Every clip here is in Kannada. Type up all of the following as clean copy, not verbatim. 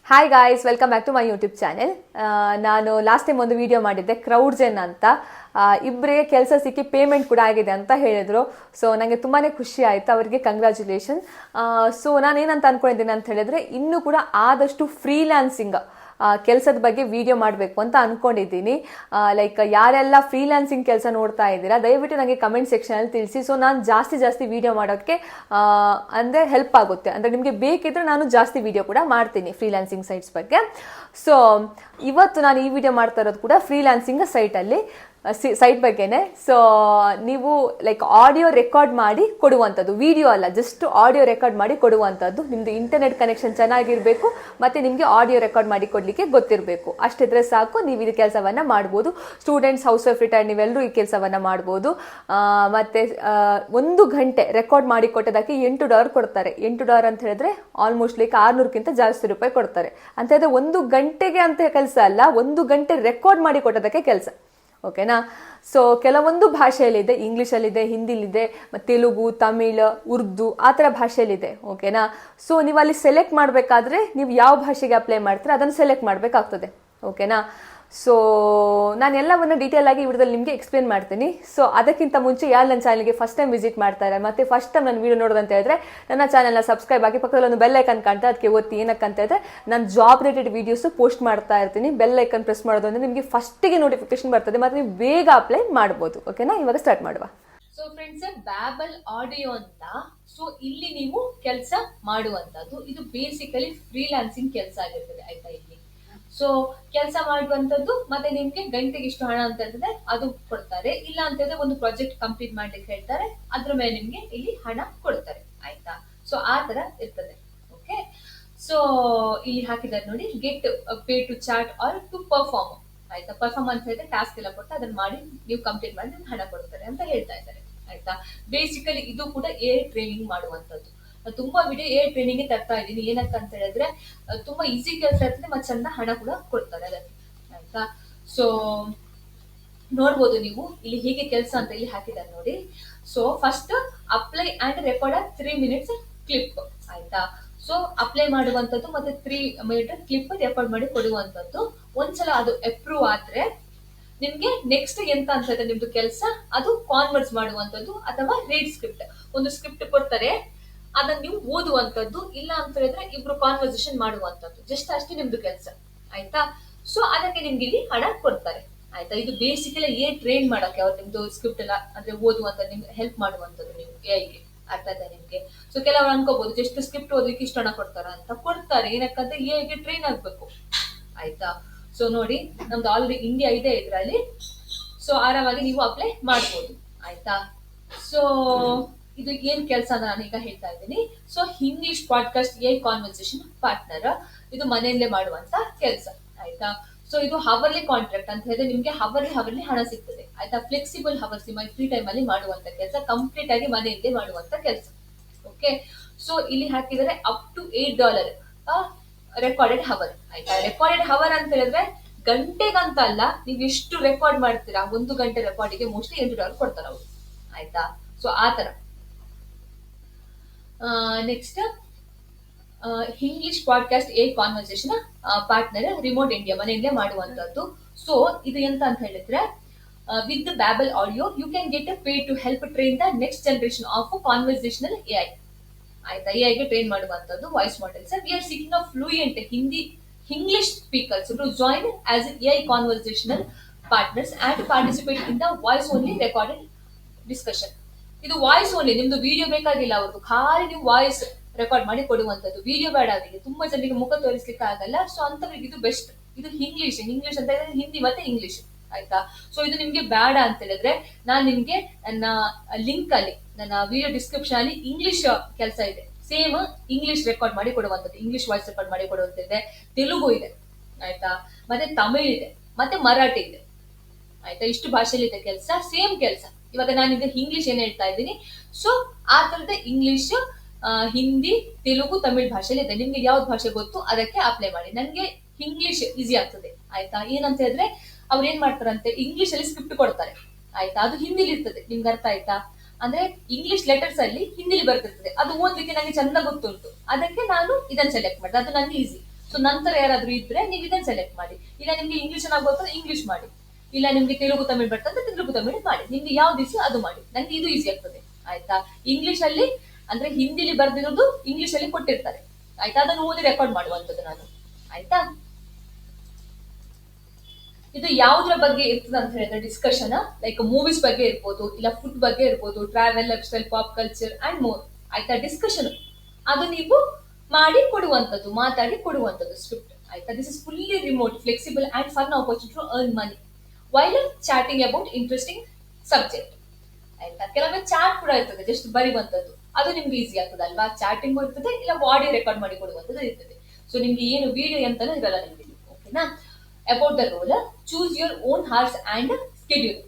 Hi guys, welcome back to my YouTube channel. ನಾನು ಲಾಸ್ಟ್ ಟೈಮ್ ಒಂದು ವಿಡಿಯೋ ಮಾಡಿದ್ದೆ, ಕ್ರೌಡ್ಜೆನ್ ಅಂತ. ಇಬ್ಬರಿಗೆ ಕೆಲಸ ಸಿಕ್ಕಿ ಪೇಮೆಂಟ್ ಕೂಡ ಆಗಿದೆ ಅಂತ ಹೇಳಿದ್ರು. ಸೊ ನನಗೆ ತುಂಬಾ ಖುಷಿ ಆಯಿತು, ಅವರಿಗೆ ಕಂಗ್ರ್ಯಾಚುಲೇಷನ್. ಸೊ ನಾನೇನಂತ ಅಂದ್ಕೊಂಡಿದ್ದೀನಿ ಅಂತ ಹೇಳಿದ್ರೆ, ಇನ್ನೂ ಕೂಡ ಆದಷ್ಟು ಫ್ರೀಲ್ಯಾನ್ಸಿಂಗ್ ಕೆಲಸದ ಬಗ್ಗೆ ವಿಡಿಯೋ ಮಾಡಬೇಕು ಅಂತ ಅಂದ್ಕೊಂಡಿದ್ದೀನಿ. ಲೈಕ್ ಯಾರೆಲ್ಲ ಫ್ರೀಲ್ಯಾನ್ಸಿಂಗ್ ಕೆಲಸ ನೋಡ್ತಾ ಇದ್ದೀರಾ, ದಯವಿಟ್ಟು ನನಗೆ ಕಮೆಂಟ್ ಸೆಕ್ಷನಲ್ಲಿ ತಿಳಿಸಿ. ಸೊ ನಾನು ಜಾಸ್ತಿ ವಿಡಿಯೋ ಮಾಡೋಕ್ಕೆ ಅಂದರೆ ಹೆಲ್ಪ್ ಆಗುತ್ತೆ. ಅಂದರೆ ನಿಮಗೆ ಬೇಕಿದ್ರೆ ನಾನು ಜಾಸ್ತಿ ವಿಡಿಯೋ ಕೂಡ ಮಾಡ್ತೀನಿ ಫ್ರೀಲ್ಯಾನ್ಸಿಂಗ್ ಸೈಟ್ಸ್ ಬಗ್ಗೆ. ಸೊ ಇವತ್ತು ನಾನು ಈ ವಿಡಿಯೋ ಮಾಡ್ತಾ ಇರೋದು ಕೂಡ ಫ್ರೀಲ್ಯಾನ್ಸಿಂಗ್ ಸೈಟ್ ಬಗ್ಗೆನೆ. ಸೊ ನೀವು ಲೈಕ್ ಆಡಿಯೋ ರೆಕಾರ್ಡ್ ಮಾಡಿ ಕೊಡುವಂಥದ್ದು, ವಿಡಿಯೋ ಅಲ್ಲ, ಜಸ್ಟ್ ಆಡಿಯೋ ರೆಕಾರ್ಡ್ ಮಾಡಿ ಕೊಡುವಂಥದ್ದು. ನಿಮ್ಮದು ಇಂಟರ್ನೆಟ್ ಕನೆಕ್ಷನ್ ಚೆನ್ನಾಗಿರಬೇಕು ಮತ್ತು ನಿಮಗೆ ಆಡಿಯೋ ರೆಕಾರ್ಡ್ ಮಾಡಿ ಕೊಡಲಿಕ್ಕೆ ಗೊತ್ತಿರಬೇಕು. ಅಷ್ಟಿದ್ರೆ ಸಾಕು, ನೀವು ಇದು ಕೆಲಸವನ್ನು ಮಾಡ್ಬೋದು. ಸ್ಟೂಡೆಂಟ್ಸ್, ಹೌಸ್ ವೈಫ್, ರಿಟೈರ್ಡ್ ನೀವೆಲ್ಲರೂ ಈ ಕೆಲಸವನ್ನು ಮಾಡ್ಬೋದು. ಮತ್ತು 1 ಗಂಟೆ ರೆಕಾರ್ಡ್ ಮಾಡಿ ಕೊಟ್ಟೋದಕ್ಕೆ $8 ಕೊಡ್ತಾರೆ. $8 ಅಂತ ಹೇಳಿದ್ರೆ ಆಲ್ಮೋಸ್ಟ್ ಲೈಕ್ 600ಕ್ಕಿಂತ ಜಾಸ್ತಿ ರೂಪಾಯಿ ಕೊಡ್ತಾರೆ. ಅಂತ ಹೇಳಿದ್ರೆ 1 ಗಂಟೆಗೆ ಅಂತ ಕೆಲಸ ಅಲ್ಲ, 1 ಗಂಟೆ ರೆಕಾರ್ಡ್ ಮಾಡಿ ಕೊಟ್ಟೋದಕ್ಕೆ ಕೆಲಸ. ಓಕೆನಾ? ಸೊ ಕೆಲವೊಂದು ಭಾಷೆಯಲ್ಲಿದೆ, ಇಂಗ್ಲೀಷಲ್ಲಿದೆ, ಹಿಂದಿಲಿದೆ, ತೆಲುಗು, ತಮಿಳ್, ಉರ್ದು ಆ ಥರ ಭಾಷೆಯಲ್ಲಿದೆ. ಓಕೆನಾ? ಸೊ ನೀವು ಅಲ್ಲಿ ಸೆಲೆಕ್ಟ್ ಮಾಡಬೇಕಾದ್ರೆ ನೀವು ಯಾವ ಭಾಷೆಗೆ ಅಪ್ಲೈ ಮಾಡ್ತೀರಾ ಅದನ್ನು ಸೆಲೆಕ್ಟ್ ಮಾಡಬೇಕಾಗ್ತದೆ. ಓಕೆನಾ? ಸೊ ನಾನು ಎಲ್ಲವನ್ನು ಡೀಟೇಲ್ ಆಗಿ ವಿಡಿಯೋದಲ್ಲಿ ನಿಮಗೆ ಎಕ್ಸ್ಪ್ಲೇನ್ ಮಾಡ್ತೀನಿ. ಸೊ ಅದಕ್ಕಿಂತ ಮುಂಚೆ ಯಾರು ನನ್ನ ಚಾನಲ್ಗೆ ಫಸ್ಟ್ ಟೈಮ್ ವಿಸಿಟ್ ಮಾಡ್ತಾ ಇದ್ದಾರೆ ಮತ್ತು ಫಸ್ಟ್ ಟೈಮ್ ನನ್ನ ವಿಡಿಯೋ ನೋಡೋದಂತ ಹೇಳಿದ್ರೆ ನನ್ನ ಚಾನಲ್ನ ಸಬ್ಸ್ಕ್ರೈಬ್ ಆಗಿ ಪಕ್ಕದಲ್ಲಿ ಒಂದು ಬೆಲ್ ಐಕನ್ ಕಾಣ್ತಾ, ಅದಕ್ಕೆ ಒತ್ತಿ. ಏನಕ್ಕಂತ ಹೇಳಿದ್ರೆ ನಾನು ಜಾಬ್ ರಿಲೇಟೆಡ್ ವೀಡಿಯೋಸು ಪೋಸ್ಟ್ ಮಾಡ್ತಾ ಇರ್ತೀನಿ. ಬೆಲ್ ಐಕನ್ ಪ್ರೆಸ್ ಮಾಡೋದು ಅಂದರೆ ನಿಮಗೆ ಫಸ್ಟಿಗೆ ನೋಟಿಫಿಕೇಶನ್ ಬರ್ತದೆ ಮತ್ತು ನೀವು ಬೇಗ ಅಪ್ಲೈ ಮಾಡ್ಬೋದು. ಓಕೆನಾ? ಇವಾಗ ಸ್ಟಾರ್ಟ್ ಮಾಡುವ. ಸೊ ಫ್ರೆಂಡ್ಸ್, ಬ್ಯಾಬಲ್ ಆಡಿಯೋ ಅಂತ. ಸೊ ಇಲ್ಲಿ ನೀವು ಕೆಲಸ ಮಾಡುವಂತದ್ದು, ಇದು ಬೇಸಿಕಲಿ ಫ್ರೀಲಾನ್ಸಿಂಗ್ ಕೆಲಸ ಆಗಿರ್ತದೆ. ಆಯ್ತಾ? ಇಲ್ಲಿ ಸೊ ಕೆಲಸ ಮಾಡುವಂತದ್ದು ಮತ್ತೆ ನಿಮ್ಗೆ ಗಂಟೆಗೆ ಇಷ್ಟು ಹಣ ಅಂತ ಹೇಳಿದ್ರೆ ಅದು ಕೊಡ್ತಾರೆ. ಇಲ್ಲ ಅಂತ ಹೇಳಿದ್ರೆ ಒಂದು ಪ್ರಾಜೆಕ್ಟ್ ಕಂಪ್ಲೀಟ್ ಮಾಡ್ಲಿಕ್ಕೆ ಹೇಳ್ತಾರೆ, ಅದ್ರ ಮೇಲೆ ನಿಮ್ಗೆ ಇಲ್ಲಿ ಹಣ ಕೊಡ್ತಾರೆ. ಆಯ್ತಾ? ಸೊ ಆ ತರ ಇರ್ತದೆ. ಓಕೆ, ಸೊ ಇಲ್ಲಿ ಹಾಕಿದ್ದಾರೆ ನೋಡಿ, get pay to chat or to perform. ಆಯ್ತಾ? ಪರ್ಫಾರ್ಮ್ ಅಂತ ಹೇಳಿದ್ರೆ ಟಾಸ್ಕ್ ಎಲ್ಲ ಕೊಡ್ತಾ ಅದನ್ನ ಮಾಡಿ ನೀವು ಕಂಪ್ಲೀಟ್ ಮಾಡಿ ನಿಮ್ಗೆ ಹಣ ಕೊಡ್ತಾರೆ ಅಂತ ಹೇಳ್ತಾ ಇದ್ದಾರೆ. ಆಯ್ತಾ? ಬೇಸಿಕಲಿ ಇದು ಕೂಡ ಏರ್ ಟ್ರೈನಿಂಗ್ ಮಾಡುವಂತದ್ದು. ತುಂಬಾ ವಿಡಿಯೋ ಏರ್ ಟ್ರೈನಿಂಗ್ ತರ್ತಾ ಇದ್ದೀನಿ. ಏನಕ್ಕಂತ ಹೇಳಿದ್ರೆ ತುಂಬಾ ಈಸಿ ಕೆಲಸ ಇರ್ತದೆ ಮತ್ತೆ ಚಂದ ಹಣ ಕೂಡ ಕೊಡ್ತಾರೆ ಅದಕ್ಕೆ. ಆಯ್ತಾ? ಸೊ ನೋಡ್ಬೋದು ನೀವು ಇಲ್ಲಿ ಹೇಗೆ ಕೆಲಸ ಅಂತ ಇಲ್ಲಿ ಹಾಕಿದ್ದಾರೆ ನೋಡಿ. So first apply and record 3 minutes clip. ಆಯ್ತಾ? ಸೊ ಅಪ್ಲೈ ಮಾಡುವಂತದ್ದು ಮತ್ತೆ 3 minute ಕ್ಲಿಪ್ ರೆಕಾರ್ಡ್ ಮಾಡಿ ಕೊಡುವಂತದ್ದು. ಒಂದ್ಸಲ ಅದು ಅಪ್ರೂವ್ ಆದ್ರೆ ನಿಮ್ಗೆ ನೆಕ್ಸ್ಟ್ ಎಂತ ಅಂತ ಹೇಳಿದ್ರೆ ನಿಮ್ದು ಕೆಲಸ ಅದು ಕಾನ್ವರ್ಸ್ ಮಾಡುವಂತದ್ದು ಅಥವಾ ರೀಡ್ ಸ್ಕ್ರಿಪ್ಟ್. ಒಂದು ಸ್ಕ್ರಿಪ್ಟ್ ಕೊಡ್ತಾರೆ, ಅದನ್ನ ನೀವು ಓದುವಂತದ್ದು. ಇಲ್ಲ ಅಂತ ಹೇಳಿದ್ರೆ ಇಬ್ರು ಕಾನ್ವರ್ಸೇಷನ್ ಮಾಡುವಂತದ್ದು. ಜಸ್ಟ್ ಅಷ್ಟೇ ನಿಮ್ದು ಕೆಲಸ. ಆಯ್ತಾ? ಸೊ ಅದಕ್ಕೆ ನಿಮ್ಗೆ ಇಲ್ಲಿ ಹಣ ಕೊಡ್ತಾರೆ. ಆಯ್ತಾ? ಇದು ಬೇಸಿಕಲಿ ಟ್ರೈನ್ ಮಾಡಕ್ಕೆ ಅವ್ರು ನಿಮ್ದು ಸ್ಕ್ರಿಪ್ಟ್ ಎಲ್ಲ ಅಂದ್ರೆ ಓದುವಂತ ನಿಮ್ಗೆ ಹೆಲ್ಪ್ ಮಾಡುವಂತದ್ದು ನೀವು ಎಐಗೆ. ಅರ್ಥ ಆಯ್ತಾ ನಿಮ್ಗೆ? ಸೊ ಕೆಲವರು ಅನ್ಕೋಬಹುದು ಜಸ್ಟ್ ಸ್ಕ್ರಿಪ್ಟ್ ಓದಲಿಕ್ಕೆ ಇಷ್ಟು ಹಣ ಕೊಡ್ತಾರ ಅಂತ. ಕೊಡ್ತಾರೆ, ಏನಕ್ಕಂದ್ರೆ ಎಐಗೆ ಟ್ರೈನ್ ಆಗ್ಬೇಕು. ಆಯ್ತಾ? ಸೊ ನೋಡಿ, ನಮ್ದು ಆಲ್ರೆಡಿ ಇಂಡಿಯಾ ಇದೆ ಇದ್ರಲ್ಲಿ. ಸೊ ಆರಾಮಾಗಿ ನೀವು ಅಪ್ಲೈ ಮಾಡ್ಬೋದು. ಆಯ್ತಾ? ಸೊ ಇದು ಏನ್ ಕೆಲಸ ನಾನು ಈಗ ಹೇಳ್ತಾ ಇದ್ದೀನಿ. So English podcast AI conversation partner, ಇದು ಮನೆಯಲ್ಲೇ ಮಾಡುವಂತ ಕೆಲಸ. ಆಯ್ತಾ? ಸೊ ಇದು ಹವರ್ಲಿ ಕಾಂಟ್ರಾಕ್ಟ್ ಅಂತ ಹೇಳಿದ್ರೆ ನಿಮ್ಗೆ ಹವರ್ಲಿ ಹಣ ಸಿಗ್ತದೆ. ಆಯ್ತಾ? ಫ್ಲೆಕ್ಸಿಬಲ್ ಹವರ್ಸ್, ನಿಮ್ಮ ಫ್ರೀ ಟೈಮ್ ಅಲ್ಲಿ ಮಾಡುವಂತ ಕೆಲಸ, ಕಂಪ್ಲೀಟ್ ಆಗಿ ಮನೆಯಲ್ಲೇ ಮಾಡುವಂತ ಕೆಲಸ. ಓಕೆ, ಸೊ ಇಲ್ಲಿ ಹಾಕಿದರೆ ಅಪ್ ಟು $8 ರೆಕಾರ್ಡೆಡ್ ಹವರ್. ಆಯ್ತಾ? ರೆಕಾರ್ಡೆಡ್ ಹವರ್ ಅಂತ ಹೇಳಿದ್ರೆ ಗಂಟೆಗಂತ ಅಲ್ಲ, ನೀವು ಎಷ್ಟು ರೆಕಾರ್ಡ್ ಮಾಡ್ತೀರಾ 1 ಗಂಟೆ ರೆಕಾರ್ಡಿಗೆ ಮೋಸ್ಟ್ಲಿ $8 ಕೊಡ್ತಾರೆ ಅವರು. ಆಯ್ತಾ? ಸೊ ಆ ತರ. Next English podcast a conversation partner, remote India, ಮನೆಯಲ್ಲೇ ಮಾಡುವಂತದ್ದು. ಸೊ ಇದು ಎಂತ ಅಂತ ಹೇಳಿದ್ರೆ with Babble audio you can get a pay to help train the next generation of conversational AI. ಆಯ್ತಾ? ಎಐಗೆ ಟ್ರೈನ್ ಮಾಡುವಂತದ್ದು voice models. We are seeking a fluent Hindi English speakers to join as AI conversational partners and participate in the voice only recorded discussion. ಇದು ವಾಯ್ಸ್ ಓನ್ಲಿ, ನಿಮ್ದು ವಿಡಿಯೋ ಬೇಕಾಗಿಲ್ಲ ಅವ್ರದ್ದು, ಖಾಲಿ ನೀವು ವಾಯ್ಸ್ ರೆಕಾರ್ಡ್ ಮಾಡಿ ಕೊಡುವಂತದ್ದು. ವಿಡಿಯೋ ಬೇಡ ಅವರಿಗೆ, ತುಂಬಾ ಜನರಿಗೆ ಮುಖ ತೋರಿಸ್ಲಿಕ್ಕೆ ಆಗಲ್ಲ. ಸೊ ಅಂತವರಿಗೆ ಇದು ಬೆಸ್ಟ್. ಇದು ಇಂಗ್ಲಿಷ್ ಅಂತ ಹೇಳಿದ್ರೆ ಹಿಂದಿ ಮತ್ತೆ ಇಂಗ್ಲಿಷ್. ಆಯ್ತಾ? ಸೊ ಇದು ನಿಮ್ಗೆ ಬೇಡ ಅಂತ ಹೇಳಿದ್ರೆ ನಾನು ನಿಮ್ಗೆ ನನ್ನ ಲಿಂಕ್ ಅಲ್ಲಿ, ನನ್ನ ವಿಡಿಯೋ ಡಿಸ್ಕ್ರಿಪ್ಷನ್ ಅಲ್ಲಿ ಇಂಗ್ಲಿಷ್ ಕೆಲಸ ಇದೆ, ಸೇಮ್ ಇಂಗ್ಲಿಷ್ ರೆಕಾರ್ಡ್ ಮಾಡಿ ಕೊಡುವಂತದ್ದು, ಇಂಗ್ಲಿಷ್ ವಾಯ್ಸ್ ರೆಕಾರ್ಡ್ ಮಾಡಿ ಕೊಡುವಂತಿದೆ. ತೆಲುಗು ಇದೆ. ಆಯ್ತಾ? ಮತ್ತೆ ತಮಿಳ್ ಇದೆ, ಮತ್ತೆ ಮರಾಠಿ ಇದೆ. ಆಯ್ತಾ? ಇಷ್ಟು ಭಾಷೆಯಲ್ಲಿ ಇದೆ ಕೆಲಸ, ಸೇಮ್ ಕೆಲಸ. ಇವಾಗ ನಾನೀಗ ಇಂಗ್ಲಿಷ್ ಏನ್ ಹೇಳ್ತಾ ಇದ್ದೀನಿ, ಸೊ ಆ ತರದ ಇಂಗ್ಲಿಷ್, ಹಿಂದಿ, ತೆಲುಗು, ತಮಿಳ್ ಭಾಷೆಯಲ್ಲಿ ಇದೆ. ನಿಮ್ಗೆ ಯಾವ್ದು ಭಾಷೆ ಗೊತ್ತು ಅದಕ್ಕೆ ಅಪ್ಲೈ ಮಾಡಿ. ನನ್ಗೆ ಇಂಗ್ಲಿಷ್ ಈಸಿ ಆಗ್ತದೆ. ಆಯ್ತಾ? ಏನಂತ ಹೇಳಿದ್ರೆ ಅವ್ರು ಏನ್ ಮಾಡ್ತಾರಂತೆ, ಇಂಗ್ಲಿಷ್ ಅಲ್ಲಿ ಸ್ಕ್ರಿಪ್ಟ್ ಕೊಡ್ತಾರೆ. ಆಯ್ತಾ? ಅದು ಹಿಂದಿಲಿ ಇರ್ತದೆ. ನಿಮ್ಗೆ ಅರ್ಥ ಆಯ್ತಾ? ಅಂದ್ರೆ ಇಂಗ್ಲಿಷ್ ಲೆಟರ್ಸ್ ಅಲ್ಲಿ ಹಿಂದಿಲಿ ಬರ್ತಿರ್ತದೆ, ಅದು ಓದ್ಲಿಕ್ಕೆ ನಂಗೆ ಚಂದ ಗೊತ್ತುಂಟು. ಅದಕ್ಕೆ ನಾನು ಇದನ್ನ ಸೆಲೆಕ್ಟ್ ಮಾಡಿದೆ, ಅದು ನಂಗೆ ಈಸಿ. ಸೊ ನಂತರ ಯಾರಾದ್ರೂ ಇದ್ರೆ ನೀವು ಇದನ್ನ ಸೆಲೆಕ್ಟ್ ಮಾಡಿ. ಇಲ್ಲ ನಿಮ್ಗೆ ಇಂಗ್ಲಿಷ್ ಗೊತ್ತಂದ್ರೆ ಇಂಗ್ಲಿಷ್ ಮಾಡಿ, ಇಲ್ಲ ನಿಮ್ಗೆ ತೆಲುಗು ತಮಿಳ್ ಬರ್ತಂದ್ರೆ ತೆಲುಗು ತಮಿಳ್ ಮಾಡಿ, ನಿಮ್ಗೆ ಯಾವ್ದು ಈಸಿ ಅದು ಮಾಡಿ. ನಂಗೆ ಇದು ಈಸಿ ಆಗ್ತದೆ ಆಯ್ತಾ. ಇಂಗ್ಲಿಷ್ ಅಲ್ಲಿ ಅಂದ್ರೆ ಹಿಂದಿಲಿ ಬರ್ದಿರೋದು ಇಂಗ್ಲಿಷ್ ಅಲ್ಲಿ ಕೊಟ್ಟಿರ್ತಾರೆ ಆಯ್ತಾ, ಅದನ್ನು ಓದಿ ರೆಕಾರ್ಡ್ ಮಾಡುವಂತದ್ದು ನಾನು ಆಯ್ತಾ. ಇದು ಯಾವ್ದ್ರ ಬಗ್ಗೆ ಇರ್ತದೆ ಅಂತ ಹೇಳಿದ್ರೆ ಡಿಸ್ಕಷನ್, ಲೈಕ್ ಮೂವೀಸ್ ಬಗ್ಗೆ ಇರ್ಬೋದು, ಇಲ್ಲ ಫುಡ್ ಬಗ್ಗೆ ಇರ್ಬೋದು, travel, lifestyle, pop culture and more ಆಯ್ತಾ. ಡಿಸ್ಕಷನ್ ಅದು ನೀವು ಮಾಡಿ ಕೊಡುವಂತದ್ದು, ಮಾತಾಡಿ ಕೊಡುವಂತದ್ದು ಸ್ಕ್ರಿಪ್ಟ್ ಆಯ್ತಾ. This is fully remote, flexible and fun opportunity to earn money while chatting about interesting subject ಆಯ್ತಾ. ಕೆಲವೊಮ್ಮೆ ಚಾಟ್ ಕೂಡ ಇರ್ತದೆ, ಜಸ್ಟ್ ಬರೆಯುವಂತದ್ದು, ಅದು ನಿಮ್ಗೆ ಈಸಿ ಆಗ್ತದೆ ಅಲ್ವಾ. ಚಾಟಿಂಗ್ ಇರ್ತದೆ, ಇಲ್ಲ ಆಡಿಯೋ ರೆಕಾರ್ಡ್ ಮಾಡಿ ಕೊಡುವಂತದ್ದು ಇರ್ತದೆ. ಸೊ ನಿಮ್ಗೆ ಏನು ವಿಡಿಯೋ ಅಂತಾನೂ ಇರಲ್ಲ ನಿಮ್ಗೆ, ಓಕೆನಾ. About the role, choose your own hours and schedule,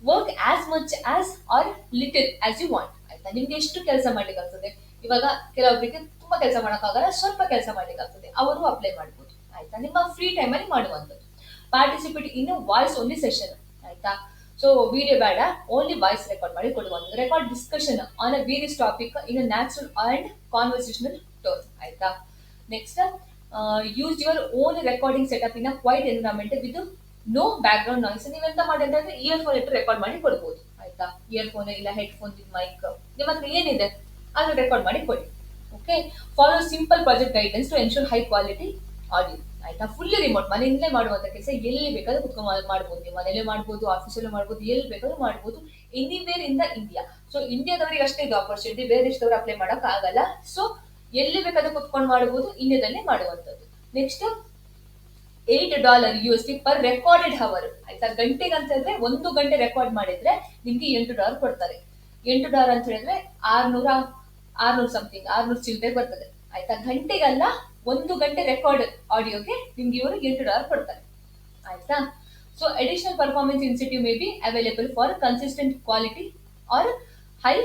work as much as or little as you want ಆಯ್ತಾ. ನಿಮ್ಗೆ ಎಷ್ಟು ಕೆಲಸ ಮಾಡ್ಲಿಕ್ಕೆ ಆಗ್ತದೆ, ಇವಾಗ ಕೆಲವೊಬ್ಬರಿಗೆ ತುಂಬಾ ಕೆಲಸ ಮಾಡಕ್ಕಾಗಲ್ಲ, ಸ್ವಲ್ಪ ಕೆಲಸ ಮಾಡ್ಲಿಕ್ಕೆ ಆಗ್ತದೆ, ಅವರು ಅಪ್ಲೈ ಮಾಡ್ಬೋದು ಆಯ್ತಾ. ನಿಮ್ಮ ಫ್ರೀ ಟೈಮ್ ಅಲ್ಲಿ ಮಾಡುವಂತದ್ದು. Participate in voice only session ಆಯ್ತಾ. ಸೊ ವಿಡಿಯೋ ಬೇಡ, ಓನ್ಲಿ ವಾಯ್ಸ್ ರೆಕಾರ್ಡ್ ಮಾಡಿ ಕೊಡುವಂಥದ್ದು. Record discussion on a various topic in a natural and conversational tone ಆಯ್ತಾ. Next, use your own recording setup in a quiet environment with no background noise. ನೀವೆಂತ ಮಾಡಿ ಅಂತಂದ್ರೆ ಇಯರ್ಫೋನ್ ಇಟ್ಟು ರೆಕಾರ್ಡ್ ಮಾಡಿ ಕೊಡ್ಬೋದು ಆಯ್ತಾ. ಇಯರ್ಫೋನ್ ಇಲ್ಲ ಹೆಡ್ಫೋನ್ ವಿತ್ ಮೈಕ್, ನಿಮ್ಮ ಹತ್ರ ಏನಿದೆ ಅದು ರೆಕಾರ್ಡ್ ಮಾಡಿ ಕೊಡಿ. Okay, follow simple project guidance to ensure high quality audio ಆಯ್ತಾ. ಫುಲ್ಲಿ ರಿಮೋಟ್, ಮನೆಯಿಂದಲೇ ಮಾಡುವಂತ ಕೆಲಸ, ಎಲ್ಲಿ ಬೇಕಾದ್ರೂ ಕುತ್ಕೊಂಡು ಮಾಡ್ಬೋದು. ನೀವು ಮನೇಲೆ ಮಾಡ್ಬೋದು, ಆಫೀಸಲ್ಲೂ ಮಾಡ್ಬೋದು, ಎಲ್ಲಿ ಬೇಕಾದ್ರೂ ಮಾಡ್ಬೋದು, anywhere in the India. So ಇಂಡಿಯಾದವರಿಗೆ ಅಷ್ಟೇ ಇದು ಆಪರ್ಚುನಿಟಿ, ಬೇರೆ ದೇಶದವ್ರು ಅಪ್ಲೈ ಮಾಡಕ್ ಆಗಲ್ಲ. ಸೊ ಎಲ್ಲಿ ಬೇಕಾದ್ರೂ ಕುತ್ಕೊಂಡು ಮಾಡಬಹುದು, ಇಂಡಿಯಾದಲ್ಲೇ ಮಾಡುವಂತದ್ದು. Next, $8 USD per recorded hour ಆಯ್ತಾ. ಗಂಟೆಗೆ ಅಂತ ಹೇಳಿದ್ರೆ 1 ಗಂಟೆ ರೆಕಾರ್ಡ್ ಮಾಡಿದ್ರೆ ನಿಮ್ಗೆ $8 ಕೊಡ್ತಾರೆ. $8 ಅಂತ ಹೇಳಿದ್ರೆ 600 ಸಮಥಿಂಗ್, 600 ಚಿಲ್ಲರೆ ಬರ್ತದೆ ಆಯ್ತಾ. ಗಂಟೆಗಲ್ಲ, 1 ಗಂಟೆ ರೆಕಾರ್ಡ್ ಆಡಿಯೋಗೆ ನಿಮ್ಗೆ ಇವರು $8 ಕೊಡ್ತಾರೆ ಆಯ್ತಾ. So additional performance incentive may be available for consistent quality or high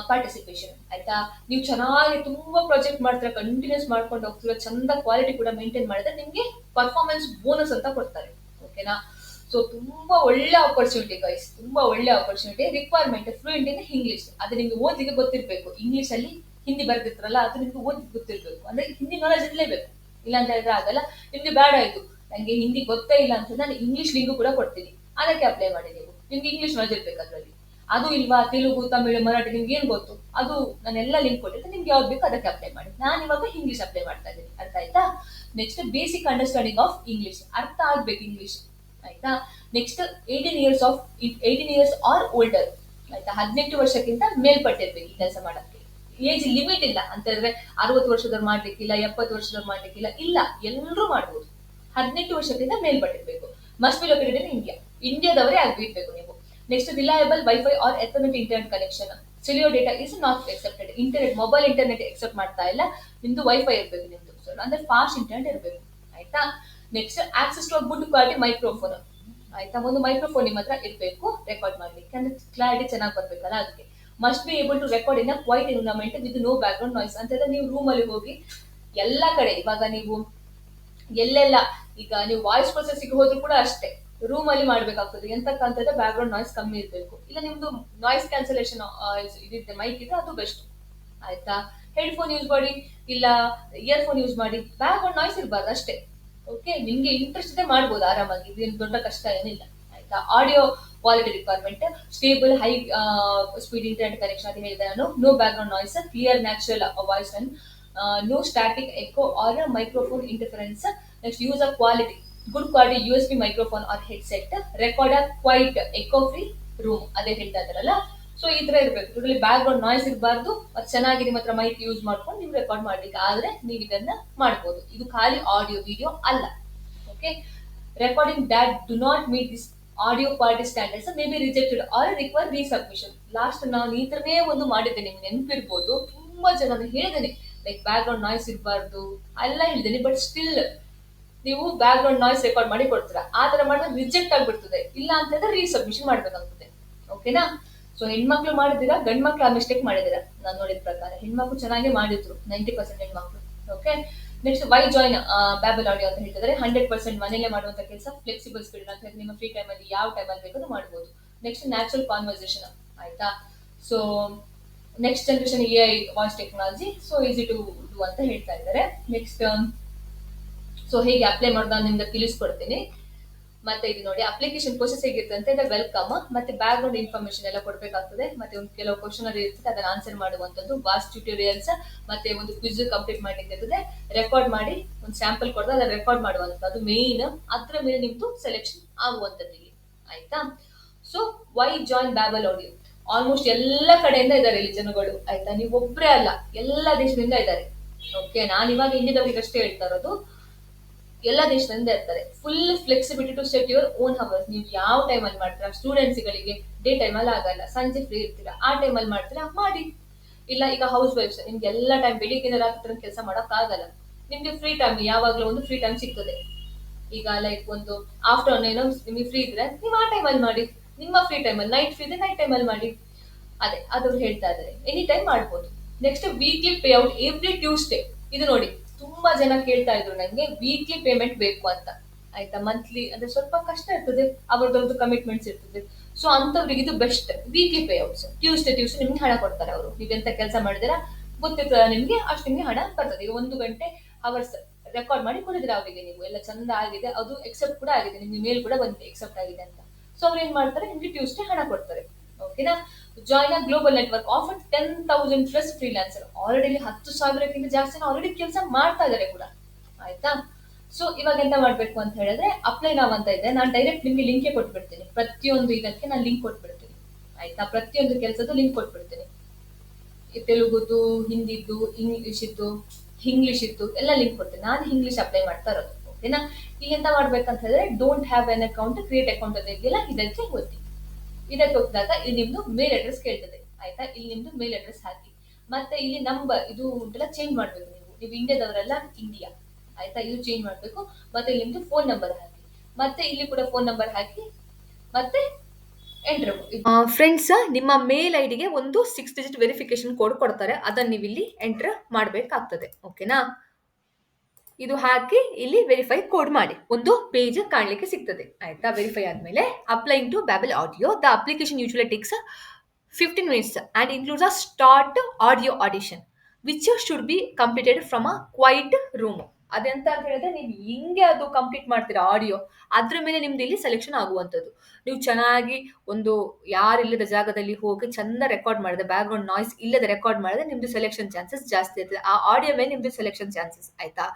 participation ಆಯ್ತಾ. ನೀವು ಚೆನ್ನಾಗಿ ತುಂಬಾ ಪ್ರಾಜೆಕ್ಟ್ ಮಾಡ್ತೀರಾ, ಕಂಟಿನ್ಯೂಸ್ ಮಾಡ್ಕೊಂಡು ಹೋಗ್ತೀರಾ, ಚಂದ ಕ್ವಾಲಿಟಿ ಕೂಡ ಮೇಂಟೈನ್ ಮಾಡಿದ್ರೆ ನಿಮ್ಗೆ ಪರ್ಫಾರ್ಮೆನ್ಸ್ ಬೋನಸ್ ಅಂತ ಕೊಡ್ತಾರೆ, ಓಕೆನಾ. ಸೊ ತುಂಬಾ ಒಳ್ಳೆ ಆಪರ್ಚುನಿಟಿ ಗೈಸ್, ತುಂಬಾ ಒಳ್ಳೆ opportunity. Requirement fluent in English, ಅದು ನಿಮ್ಗೆ ಓದಿಗೆ ಗೊತ್ತಿರ್ಬೇಕು. ಇಂಗ್ಲಿಷ್ ಅಲ್ಲಿ ಹಿಂದಿ ಬರ್ದಿರ್ತಾರಲ್ಲ, ಅದು ನಿಮ್ಗೆ ಓದಿ ಗೊತ್ತಿರ್ಬೇಕು, ಅಂದ್ರೆ ಹಿಂದಿ ನಾಲೆಜ್ ಇರಲೇಬೇಕು. ಇಲ್ಲ ಅಂತ ಹೇಳಿದ್ರೆ ಆಗಲ್ಲ. ನಿಮ್ಗೆ ಬೇಡ ಆಯ್ತು, ನಂಗೆ ಹಿಂದಿ ಗೊತ್ತೇ ಇಲ್ಲ ಅಂತ ನಾನು ಇಂಗ್ಲಿಷ್ ಲಿಂಗು ಕೂಡ ಕೊಡ್ತೀನಿ, ಅದಕ್ಕೆ ಅಪ್ಲೈ ಮಾಡಿ. ನಿಮ್ಗೆ ಇಂಗ್ಲಿಷ್ ನಾಲೆಜ್ ಇರ್ಬೇಕು ಅದ್ರಲ್ಲಿ. ಅದು ಇಲ್ವಾ, ತೆಲುಗು, ತಮಿಳು, ಮರಾಠಿ ನಿಮ್ಗೆ ಏನ್ ಗೊತ್ತು, ಅದು ನಾನೆಲ್ಲ ಲಿಂಕ್ ಕೊಟ್ಟಿರ್ತೀನಿ, ನಿಮ್ಗೆ ಯಾವ್ದು ಬೇಕು ಅದಕ್ಕೆ ಅಪ್ಲೈ ಮಾಡಿ. ನಾನು ಇವಾಗ ಇಂಗ್ಲಿಷ್ ಅಪ್ಲೈ ಮಾಡ್ತಾ ಇದ್ದೀನಿ, ಅರ್ಥ ಆಯ್ತಾ. Next, basic understanding of English, ಅರ್ಥ ಆಗ್ಬೇಕು ಇಂಗ್ಲಿಷ್ ಆಯ್ತಾ. ನೆಕ್ಸ್ಟ್, 18 ಇಯರ್ಸ್ ಆರ್ ಓಲ್ಡರ್ ಆಯ್ತಾ. 18 ವರ್ಷಕ್ಕಿಂತ ಮೇಲ್ಪಟ್ಟಿರ್ಬೇಕು ಈ ಕೆಲಸ ಮಾಡಕ್ಕೆ. ಏಜ್ ಲಿಮಿಟ್ ಇಲ್ಲ ಅಂತ ಹೇಳಿದ್ರೆ 60 ವರ್ಷದವ್ರು ಮಾಡ್ಲಿಕ್ಕಿಲ್ಲ, 70 ವರ್ಷದವ್ರು ಮಾಡ್ಲಿಕ್ಕಿಲ್ಲ, ಇಲ್ಲ, ಎಲ್ಲರೂ ಮಾಡ್ಬೋದು. 18 ವರ್ಷಕ್ಕಿಂತ ಮೇಲ್ಪಟ್ಟಿರ್ಬೇಕು. Must be located in India, ಇಂಡಿಯಾದವರೇ ಆಗ್ಬೇಕು ನೀವು. Next, reliable wifi or ethernet internet connection, cellular data is not accepted. Internet, mobile internet accept ಮಾಡ್ತಾ ಇಲ್ಲ, ನಿಮ್ದು ವೈಫೈ ಇರ್ಬೇಕು, ನಿಮ್ದು ಅಂದ್ರೆ ಫಾಸ್ಟ್ ಇಂಟರ್ನೆಟ್ ಇರಬೇಕು ಆಯ್ತಾ. Next, access to good quality microphone ಆಯ್ತಾ. ಒಂದು ಮೈಕ್ರೋಫೋನ್ ನಿಮ್ಮ ಹತ್ರ ಇರಬೇಕು ರೆಕಾರ್ಡ್ ಮಾಡ್ಲಿಕ್ಕೆ, ಅಂದ್ರೆ ಕ್ಲಾರಿಟಿ ಚೆನ್ನಾಗಿ ಬರ್ಬೇಕಲ್ಲ ಅದಕ್ಕೆ. Must be able to record in a quiet environment with no background noise ಅಂತ ಹೇಳಿದ್ರೆ ನೀವು ರೂಮ್ ಅಲ್ಲಿ ಹೋಗಿ ಎಲ್ಲಾ ಕಡೆ, ಇವಾಗ ನೀವು ಎಲ್ಲೆಲ್ಲ ಈಗ ನೀವು ವಾಯ್ಸ್ ಪ್ರೊಸೆಸಿಂಗ್ ಹೋದ್ರು ಕೂಡ ಅಷ್ಟೇ, ರೂಮ್ ಅಲ್ಲಿ ಮಾಡ್ಬೇಕಾಗ್ತದೆ. ಎಂತಕ್ಕಂಥದ್ದು ಬ್ಯಾಕ್ ಗ್ರೌಂಡ್ ನಾಯ್ಸ್ ಕಮ್ಮಿ ಇರಬೇಕು. ಇಲ್ಲ ನಿಮ್ದು ನಾಯ್ಸ್ ಕ್ಯಾನ್ಸಲೇಷನ್ ಇದಿದೆ, ಮೈಕ್ ಇದೆ, ಅದು ಬೆಸ್ಟ್ ಆಯ್ತಾ. ಹೆಡ್ಫೋನ್ ಯೂಸ್ ಮಾಡಿ, ಇಲ್ಲ ಇಯರ್ಫೋನ್ ಯೂಸ್ ಮಾಡಿ, ಬ್ಯಾಕ್ ಗ್ರೌಂಡ್ ನಾಯ್ಸ್ ಇರಬಾರ್ದು ಅಷ್ಟೇ. ಓಕೆ, ನಿಮ್ಗೆ ಇಂಟ್ರೆಸ್ಟ್ ಇದೆ ಮಾಡ್ಬೋದು ಆರಾಮಾಗಿ, ಇದೇನು ದೊಡ್ಡ ಕಷ್ಟ ಏನಿಲ್ಲ ಆಯ್ತಾ. Audio quality requirement, stable high speed internet connection ಅಂತ ಹೇಳಿದೆ ನಾನು. No background noise, clear natural voice and no static echo or a microphone interference. Next, use of quality, good quality USB microphone or headset, record a quiet echo free room ಅದೇ ಹೇಳ್ತಾ ಇದ್ದಾರಲ್ಲ. ಸೊ ಈ ತರ ಇರ್ಬೇಕು, ಇದರಲ್ಲಿ ಬ್ಯಾಕ್ ಗ್ರೌಂಡ್ ನಾಯ್ಸ್ ಇರಬಾರ್ದು, ಅದು ಚೆನ್ನಾಗಿ ನಿಮ್ಮ ಹತ್ರ ಮೈಕ್ ಯೂಸ್ ಮಾಡ್ಕೊಂಡು ನೀವು ರೆಕಾರ್ಡ್ ಮಾಡ್ಲಿಕ್ಕೆ ಆದ್ರೆ ನೀವು ಇದನ್ನ ಮಾಡ್ಬೋದು. ಇದು ಖಾಲಿ ಆಡಿಯೋ ವಿಡಿಯೋ ಅಲ್ಲ, okay. Recording that do not meet this audio quality standards may be rejected or require resubmission. Last ನಾನು ಈ ತರನೇ ಒಂದು ಮಾಡಿದ್ದೆ, ನಿಮ್ಗೆ ನೆನಪಿರ್ಬೋದು, ತುಂಬಾ ಜನ ಹೇಳಿದ್ದೇನೆ ಲೈಕ್ ಬ್ಯಾಕ್ ಗ್ರೌಂಡ್ ನಾಯ್ಸ್ ಇರಬಾರ್ದು ಎಲ್ಲ ಹೇಳಿದ್ದೀನಿ. ಬಟ್ ಸ್ಟಿಲ್ ನೀವು ಬ್ಯಾಕ್ ಗ್ರೌಂಡ್ ನಾಯ್ಸ್ ರೆಕಾರ್ಡ್ ಮಾಡಿ ಕೊಡ್ತೀರಾ, ಆ ತರ ಮಾಡಿದ್ರೆ ರಿಜೆಕ್ಟ್ ಆಗ್ಬಿಡ್ತದೆ. ಇಲ್ಲ ಅಂತಂದ್ರೆ ರೀಸಬ್ಮಿಷನ್ ಮಾಡ್ಬೇಕಾಗ್ತದೆ, ಓಕೆನಾ. ಸೊ ಹೆಣ್ಮಕ್ಳು ಮಾಡಿದಿರಾ, ಗಂಡ್ ಮಕ್ಳು ಆ ಮಿಸ್ಟೇಕ್ ಮಾಡಿದಿರಾ. ನಾನು ನೋಡಿದ ಪ್ರಕಾರ ಹೆಣ್ಮಕ್ಳು ಚೆನ್ನಾಗಿ ಮಾಡಿದ್ರು, 90% ಹೆಣ್ಮಕ್ಳು, okay. Next, why join Babble audio ಅಂತ ಹೇಳ್ತಿದ್ರೆ 100% ಮನೇಲೆ ಮಾಡುವಂತ ಕೆಲಸ, ಫ್ಲೆಕ್ಸಿಬಲ್ ಸ್ಪೀಡ್ ಅಂತ ಹೇಳಿ ನಿಮ್ಮ ಫ್ರೀ ಟೈಮ್ ಅಲ್ಲಿ ಯಾವ ಟೈಮ್ ಅಲ್ಲಿ ಬೇಕಾದ್ರೂ ಮಾಡ್ಬೋದು. ನೆಕ್ಸ್ಟ್, ನ್ಯಾಚುರಲ್ ಕಾನ್ವರ್ಸೇಷನ್ ಆಯ್ತಾ. So next generation AI voice technology, so easy to do ಅಂತ ಹೇಳ್ತಾ ಇದ್ದಾರೆ. ನೆಕ್ಸ್ಟ್, ಸೊ ಹೇಗೆ ಅಪ್ಲೈ ಮಾಡೋದು ನಾನು ನಿಮ್ಗೆ ತಿಳಿಸ್ಕೊಡ್ತೀನಿ. ಮತ್ತೆ ಇದು ನೋಡಿ ಅಪ್ಲಿಕೇಶನ್ ಪ್ರೊಸೆಸ್ ಹೇಗಿರುತ್ತೆ ಅಂತ ಇದೆ, ವೆಲ್ಕಮ್ ಮತ್ತೆ ಬ್ಯಾಕ್ ಗ್ರೌಂಡ್ ಇನ್ಫಾರ್ಮೇಶನ್ ಎಲ್ಲ ಕೊಡ್ಬೇಕಾಗ್ತದೆ, ಮತ್ತೆ ಒಂದು ಕೆಲವು ಕ್ವಶನ್ ಇರ್ತದೆ ಅದನ್ನ ಆನ್ಸರ್ ಮಾಡುವಂತದ್ದು, ವಾಸ್ಟ್ ಟ್ಯೂಟೋರಿಯಲ್ಸ್ ಮತ್ತೆ ಒಂದು ಕ್ವಿಜ್ ಕಂಪ್ಲೀಟ್ ಮಾಡ್ಲಿಕ್ಕೆ ಇರ್ತದೆ, ರೆಕಾರ್ಡ್ ಮಾಡಿ ಒಂದು ಸ್ಯಾಂಪಲ್ ಕೊಡ್ತಾರೆ ಅದನ್ನ ರೆಕಾರ್ಡ್ ಮಾಡುವಂತದ್ದು, ಅದು ಮೇನ್. ಅದ್ರ ಮೇಲೆ ನಿಮ್ದು ಸೆಲೆಕ್ಷನ್ ಆಗುವಂತದ್ದು ಇಲ್ಲಿ, ಆಯ್ತಾ. So why join Babble audio? Almost ಎಲ್ಲ ಕಡೆಯಿಂದ ಇದ್ದಾರೆ ಇಲ್ಲಿ ಜನಗಳು, ಆಯ್ತಾ. ನೀವು ಒಬ್ರೇ ಅಲ್ಲ, ಎಲ್ಲ ದೇಶದಿಂದ ಇದ್ದಾರೆ. ಓಕೆ, ನಾನು ಇವಾಗ ಇಂಡಿಯಾದವ್ರಿಗೆ ಅಷ್ಟೇ ಹೇಳ್ತಾ ಇರೋದು, ಎಲ್ಲ ದೇಶದಿಂದ ಇರ್ತಾರೆ. Full flexibility to set your own hours. ನೀವು ಯಾವ ಟೈಮ್ ಅಲ್ಲಿ ಮಾಡ್ತೀರಾ, ಸ್ಟೂಡೆಂಟ್ಸ್ ಗಳಿಗೆ ಡೇ ಟೈಮ್ ಅಲ್ಲಿ ಆಗಲ್ಲ, ಸಂಜೆ ಫ್ರೀ ಇರ್ತೀರಾ ಆ ಟೈಮ್ ಅಲ್ಲಿ ಮಾಡ್ತೀರಾ ಮಾಡಿ. ಇಲ್ಲ ಈಗ ಹೌಸ್ ವೈಫ್ಸ್, ನಿಮ್ಗೆ ಎಲ್ಲ ಟೈಮ್ ಬೆಳಿಗ್ಗೆ ರಾತ್ರಿ ಕೆಲಸ ಮಾಡಕ್ ಆಗಲ್ಲ, ನಿಮ್ಗೆ ಫ್ರೀ ಟೈಮ್ ಯಾವಾಗ್ಲೂ ಒಂದು ಫ್ರೀ ಟೈಮ್ ಸಿಗ್ತದೆ. ಈಗ ಲೈಕ್ ಒಂದು ಆಫ್ಟರ್ನೂನ್ ಏನೋ ನಿಮಗೆ ಫ್ರೀ ಇದ್ರೆ ನೀವು ಆ ಟೈಮ್ ಅಲ್ಲಿ ಮಾಡಿ, ನಿಮ್ಮ ಫ್ರೀ ಟೈಮ್ ಅಲ್ಲಿ. ನೈಟ್ ಫ್ರೀ ಇದೆ ನೈಟ್ ಟೈಮ್ ಅಲ್ಲಿ ಮಾಡಿ. ಅದೇ ಅದು ಹೇಳ್ತಾ ಇದ್ದಾರೆ, ಎನಿ ಟೈಮ್ ಮಾಡ್ಬೋದು. Next weekly pay out every Tuesday. ಇದು ನೋಡಿ ತುಂಬಾ ಜನ ಕೇಳ್ತಾ ಇದ್ರು ನಂಗೆ ವೀಕ್ಲಿ ಪೇಮೆಂಟ್ ಬೇಕು ಅಂತ, ಆಯ್ತಾ. ಮಂತ್ಲಿ ಅಂದ್ರೆ ಸ್ವಲ್ಪ ಕಷ್ಟ ಇರ್ತದೆ, ಅವ್ರದ್ದು ಕಮಿಟ್ಮೆಂಟ್ಸ್ ಇರ್ತದೆ. ಸೊ ಅಂತವ್ರಿಗೆ ಇದು best, weekly pay outs. Tuesday ನಿಮ್ಗೆ ಹಣ ಕೊಡ್ತಾರೆ ಅವರು, ನೀವೆಂತ ಕೆಲಸ ಮಾಡಿದಿರಾ ಗೊತ್ತಿರ್ತದ ನಿಮ್ಗೆ, ಅಷ್ಟು ನಿಮ್ಗೆ ಹಣ ಬರ್ತದೆ. ಈಗ 1 ಗಂಟೆ ಅವರ್ಸ್ ರೆಕಾರ್ಡ್ ಮಾಡಿ ಕೊಡಿದ್ರೆ ಅವರಿಗೆ, ನೀವು ಎಲ್ಲ ಚಂದ ಆಗಿದೆ, ಅದು ಎಕ್ಸೆಪ್ಟ್ ಕೂಡ ಆಗಿದೆ, ನಿಮ್ಗೆ ಮೇಲ್ ಕೂಡ ಬಂದಿದೆ ಎಕ್ಸೆಪ್ಟ್ ಆಗಿದೆ ಅಂತ. ಸೊ ಅವ್ರು ಏನ್ ಮಾಡ್ತಾರೆ, ನಿಮ್ಗೆ ಟ್ಯೂಸ್ಡೇ ಹಣ ಕೊಡ್ತಾರೆ. ಓಕೆನಾ. Join a global network offer 10,000 plus freelancer. Already 10,000ಕ್ಕಿಂತ ಜಾಸ್ತಿ ಆಲ್ರೆಡಿ ಕೆಲಸ ಮಾಡ್ತಾ ಇದಾರೆ ಕೂಡ, ಆಯ್ತಾ. ಸೊ ಇವಾಗ ಎಂತ ಮಾಡ್ಬೇಕು ಅಂತ ಹೇಳಿದ್ರೆ, ಅಪ್ಲೈ ನಾವ್ ಅಂತ ಇದೆ, ನಾನು ಡೈರೆಕ್ಟ್ ನಿಮ್ಗೆ ಲಿಂಕ್ ಕೊಟ್ಬಿಡ್ತೀನಿ. ಪ್ರತಿಯೊಂದು ಇದಕ್ಕೆ ನಾನು ಲಿಂಕ್ ಕೊಟ್ಬಿಡ್ತೀನಿ, ಆಯ್ತಾ. ಪ್ರತಿಯೊಂದು ಕೆಲಸದ್ದು ಲಿಂಕ್ ಕೊಟ್ಬಿಡ್ತೀನಿ. ತೆಲುಗುದು, ಹಿಂದಿದ್ದು, ಇಂಗ್ಲಿಷ್ ಇತ್ತು ಎಲ್ಲ ಲಿಂಕ್ ಕೊಡ್ತೀನಿ. ನಾನು ಇಂಗ್ಲಿಷ್ ಅಪ್ಲೈ ಮಾಡ್ತಾ ಇರೋದು, ಓಕೆನಾ. ಇಲ್ಲಿ ಎಂತ ಮಾಡ್ಬೇಕಂತ ಹೇಳಿದ್ರೆ, don't have an account, create account ಅಂತ ಇದೆಯಲ್ಲ, ಇದಕ್ಕೆ ಒತ್ತಿ. ಇದಕ್ಕೆ ಹೋಗಿದಾಗ ಇಲ್ಲಿ ನಿಮ್ದು ಮೇಲ್ ಅಡ್ರೆಸ್ ಕೇಳ್ತದೆ, ಆಯ್ತಾ. ಇಲ್ಲಿ ನಿಮ್ದು ಮೇಲ್ ಅಡ್ರೆಸ್ ಹಾಕಿ, ಮತ್ತೆ ಇಲ್ಲಿ ನಂಬರ್ ಇದು ಉಂಟಲ್ಲ ಚೇಂಜ್ ಮಾಡ್ಬೇಕು. ನೀವು ಇಂಡಿಯಾದವರೆಲ್ಲ ಇಂಡಿಯಾ, ಆಯ್ತಾ. ಇದು ಚೇಂಜ್ ಮಾಡ್ಬೇಕು. ಮತ್ತೆ ಇಲ್ಲಿ ನಿಮ್ದು ಫೋನ್ ನಂಬರ್ ಹಾಕಿ, ಮತ್ತೆ ಇಲ್ಲಿ ಕೂಡ ಫೋನ್ ನಂಬರ್ ಹಾಕಿ, ಮತ್ತೆ ಎಂಟರ್. ಫ್ರೆಂಡ್ಸ್, ನಿಮ್ಮ ಮೇಲ್ ಐಡಿಗೆ ಒಂದು 6 ಡಿಜಿಟ್ ವೆರಿಫಿಕೇಶನ್ ಕೋಡ್ ಕೊಡ್ತಾರೆ, ಅದನ್ನ ನೀವು ಇಲ್ಲಿ ಎಂಟರ್ ಮಾಡ್ಬೇಕಾಗ್ತದೆ, ಓಕೆನಾ. ಇದು ಹಾಕಿ ಇಲ್ಲಿ ವೆರಿಫೈ ಕೋಡ್ ಮಾಡಿ, ಒಂದು ಪೇಜ್ ಕಾಣ್ಲಿಕ್ಕೆ ಸಿಗ್ತದೆ, ಆಯ್ತಾ. ವೆರಿಫೈ ಆದ್ಮೇಲೆ applying to Babble audio, the application usually takes 15 minutes and includes a start audio audition which should be completed from a quiet room. ಅದೆಂತ ಅಂತ ಹೇಳಿದ್ರೆ, ನೀವು ಹಿಂಗೆ ಅದು ಕಂಪ್ಲೀಟ್ ಮಾಡ್ತೀರಾ ಆಡಿಯೋ, ಅದ್ರ ಮೇಲೆ ನಿಮ್ದು ಇಲ್ಲಿ ಸೆಲೆಕ್ಷನ್ ಆಗುವಂಥದ್ದು. ನೀವು ಚೆನ್ನಾಗಿ ಒಂದು ಯಾರಿಲ್ಲದ ಜಾಗದಲ್ಲಿ ಹೋಗಿ ಚಂದ ರೆಕಾರ್ಡ್ ಮಾಡಿದ್ರೆ, ಬ್ಯಾಕ್ ಗ್ರೌಂಡ್ ನಾಯ್ಸ್ ಇಲ್ಲದೆ ರೆಕಾರ್ಡ್ ಮಾಡಿದ್ರೆ ನಿಮ್ದು ಸೆಲೆಕ್ಷನ್ ಚಾನ್ಸಸ್ ಜಾಸ್ತಿ ಇರ್ತದೆ. ಆ ಆಡಿಯೋ ಮೇಲೆ ನಿಮ್ದು ಸೆಲೆಕ್ಷನ್ ಚಾನ್ಸಸ್, ಆಯ್ತಾ.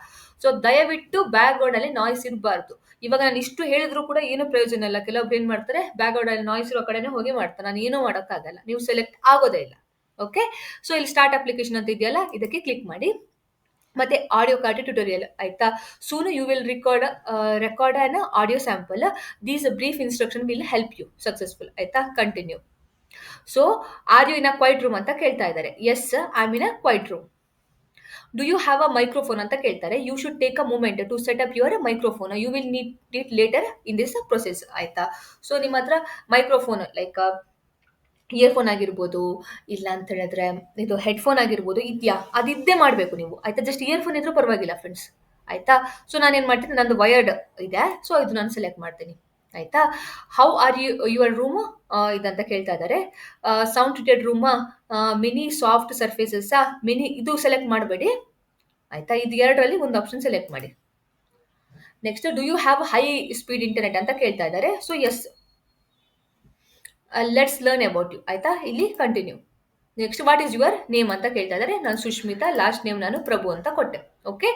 ಸೊ ದಯವಿಟ್ಟು ಬ್ಯಾಕ್ ಗ್ರೌಂಡ್ ಅಲ್ಲಿ ನಾಯ್ಸ್ ಇರಬಾರ್ದು. ಇವಾಗ ನಾನು ಇಷ್ಟು ಹೇಳಿದ್ರು ಕೂಡ ಏನು ಪ್ರಯೋಜನ ಇಲ್ಲ. ಕೆಲವೊಬ್ರು ಏನ್ ಮಾಡ್ತಾರೆ, ಬ್ಯಾಕ್ ಗ್ರೌಂಡ್ ಅಲ್ಲಿ ನಾಯ್ಸ್ ಇರೋ ಕಡೆನೇ ಹೋಗಿ ಮಾಡ್ತಾರೆ, ನಾನು ಏನೂ ಮಾಡೋಕ್ಕಾಗಲ್ಲ, ನೀವು ಸೆಲೆಕ್ಟ್ ಆಗೋದೇ ಇಲ್ಲ. ಓಕೆ, ಸೊ ಇಲ್ಲಿ ಸ್ಟಾರ್ಟ್ ಅಪ್ಲಿಕೇಶನ್ ಅಂತ ಇದೆಯಲ್ಲ, ಇದಕ್ಕೆ ಕ್ಲಿಕ್ ಮಾಡಿ. ಮತ್ತೆ ಆಡಿಯೋ ಕಾರ್ಡ್ ಟ್ಯುಟೋರಿಯಲ್, ಆಯ್ತಾ. Soon you will record an audio sample, these brief instruction will help you successful, ಆಯ್ತಾ. Continue. So are you in a quiet room ಅಂತ ಕೇಳ್ತಾ ಇದ್ದಾರೆ. Yes, I am in a quiet room. Do you have a microphone ಅಂತ ಕೇಳ್ತಾರೆ. You should take a moment to set up your microphone, you will need it later in this process, ಆಯ್ತಾ. ಸೊ ನಿಮ್ಮ ಹತ್ರ ಮೈಕ್ರೋಫೋನ್ ಲೈಕ್ ಇಯರ್ಫೋನ್ ಆಗಿರ್ಬೋದು, ಇಲ್ಲ ಅಂತ ಹೇಳಿದ್ರೆ ಇದು ಹೆಡ್ಫೋನ್ ಆಗಿರ್ಬೋದು, ಇದೆಯಾ ಅದಿದ್ದೇ ಮಾಡಬೇಕು ನೀವು, ಆಯ್ತಾ. ಜಸ್ಟ್ ಇಯರ್ಫೋನ್ ಇದ್ರೂ ಪರವಾಗಿಲ್ಲ ಫ್ರೆಂಡ್ಸ್, ಆಯ್ತಾ. ಸೊ ನಾನೇನು ಮಾಡ್ತೀನಿ, ನಂದು ವಯರ್ಡ್ ಇದೆ, ಸೊ ಇದು ನಾನು ಸೆಲೆಕ್ಟ್ ಮಾಡ್ತೀನಿ, ಆಯ್ತಾ. How are you your room ಇದಂತ ಕೇಳ್ತಾ ಇದ್ದಾರೆ. Sound treated room, mini soft surfaces, mini ಇದು ಸೆಲೆಕ್ಟ್ ಮಾಡಬೇಡಿ, ಆಯ್ತಾ. ಇದು ಎರಡರಲ್ಲಿ ಒಂದು ಆಪ್ಷನ್ ಸೆಲೆಕ್ಟ್ ಮಾಡಿ. Next, do you have high speed internet ಅಂತ ಕೇಳ್ತಾ ಇದ್ದಾರೆ. So yes, let's learn about you, ಆಯ್ತಾ. ಇಲ್ಲಿ continue. Next, what is your name ಅಂತ ಕೇಳ್ತಾ ಇದ್ದಾರೆ. ನಾನು ಸುಷ್ಮಿತಾ, ಲಾಸ್ಟ್ ನೇಮ್ ನಾನು ಪ್ರಭು ಅಂತ ಕೊಟ್ಟೆ. Okay.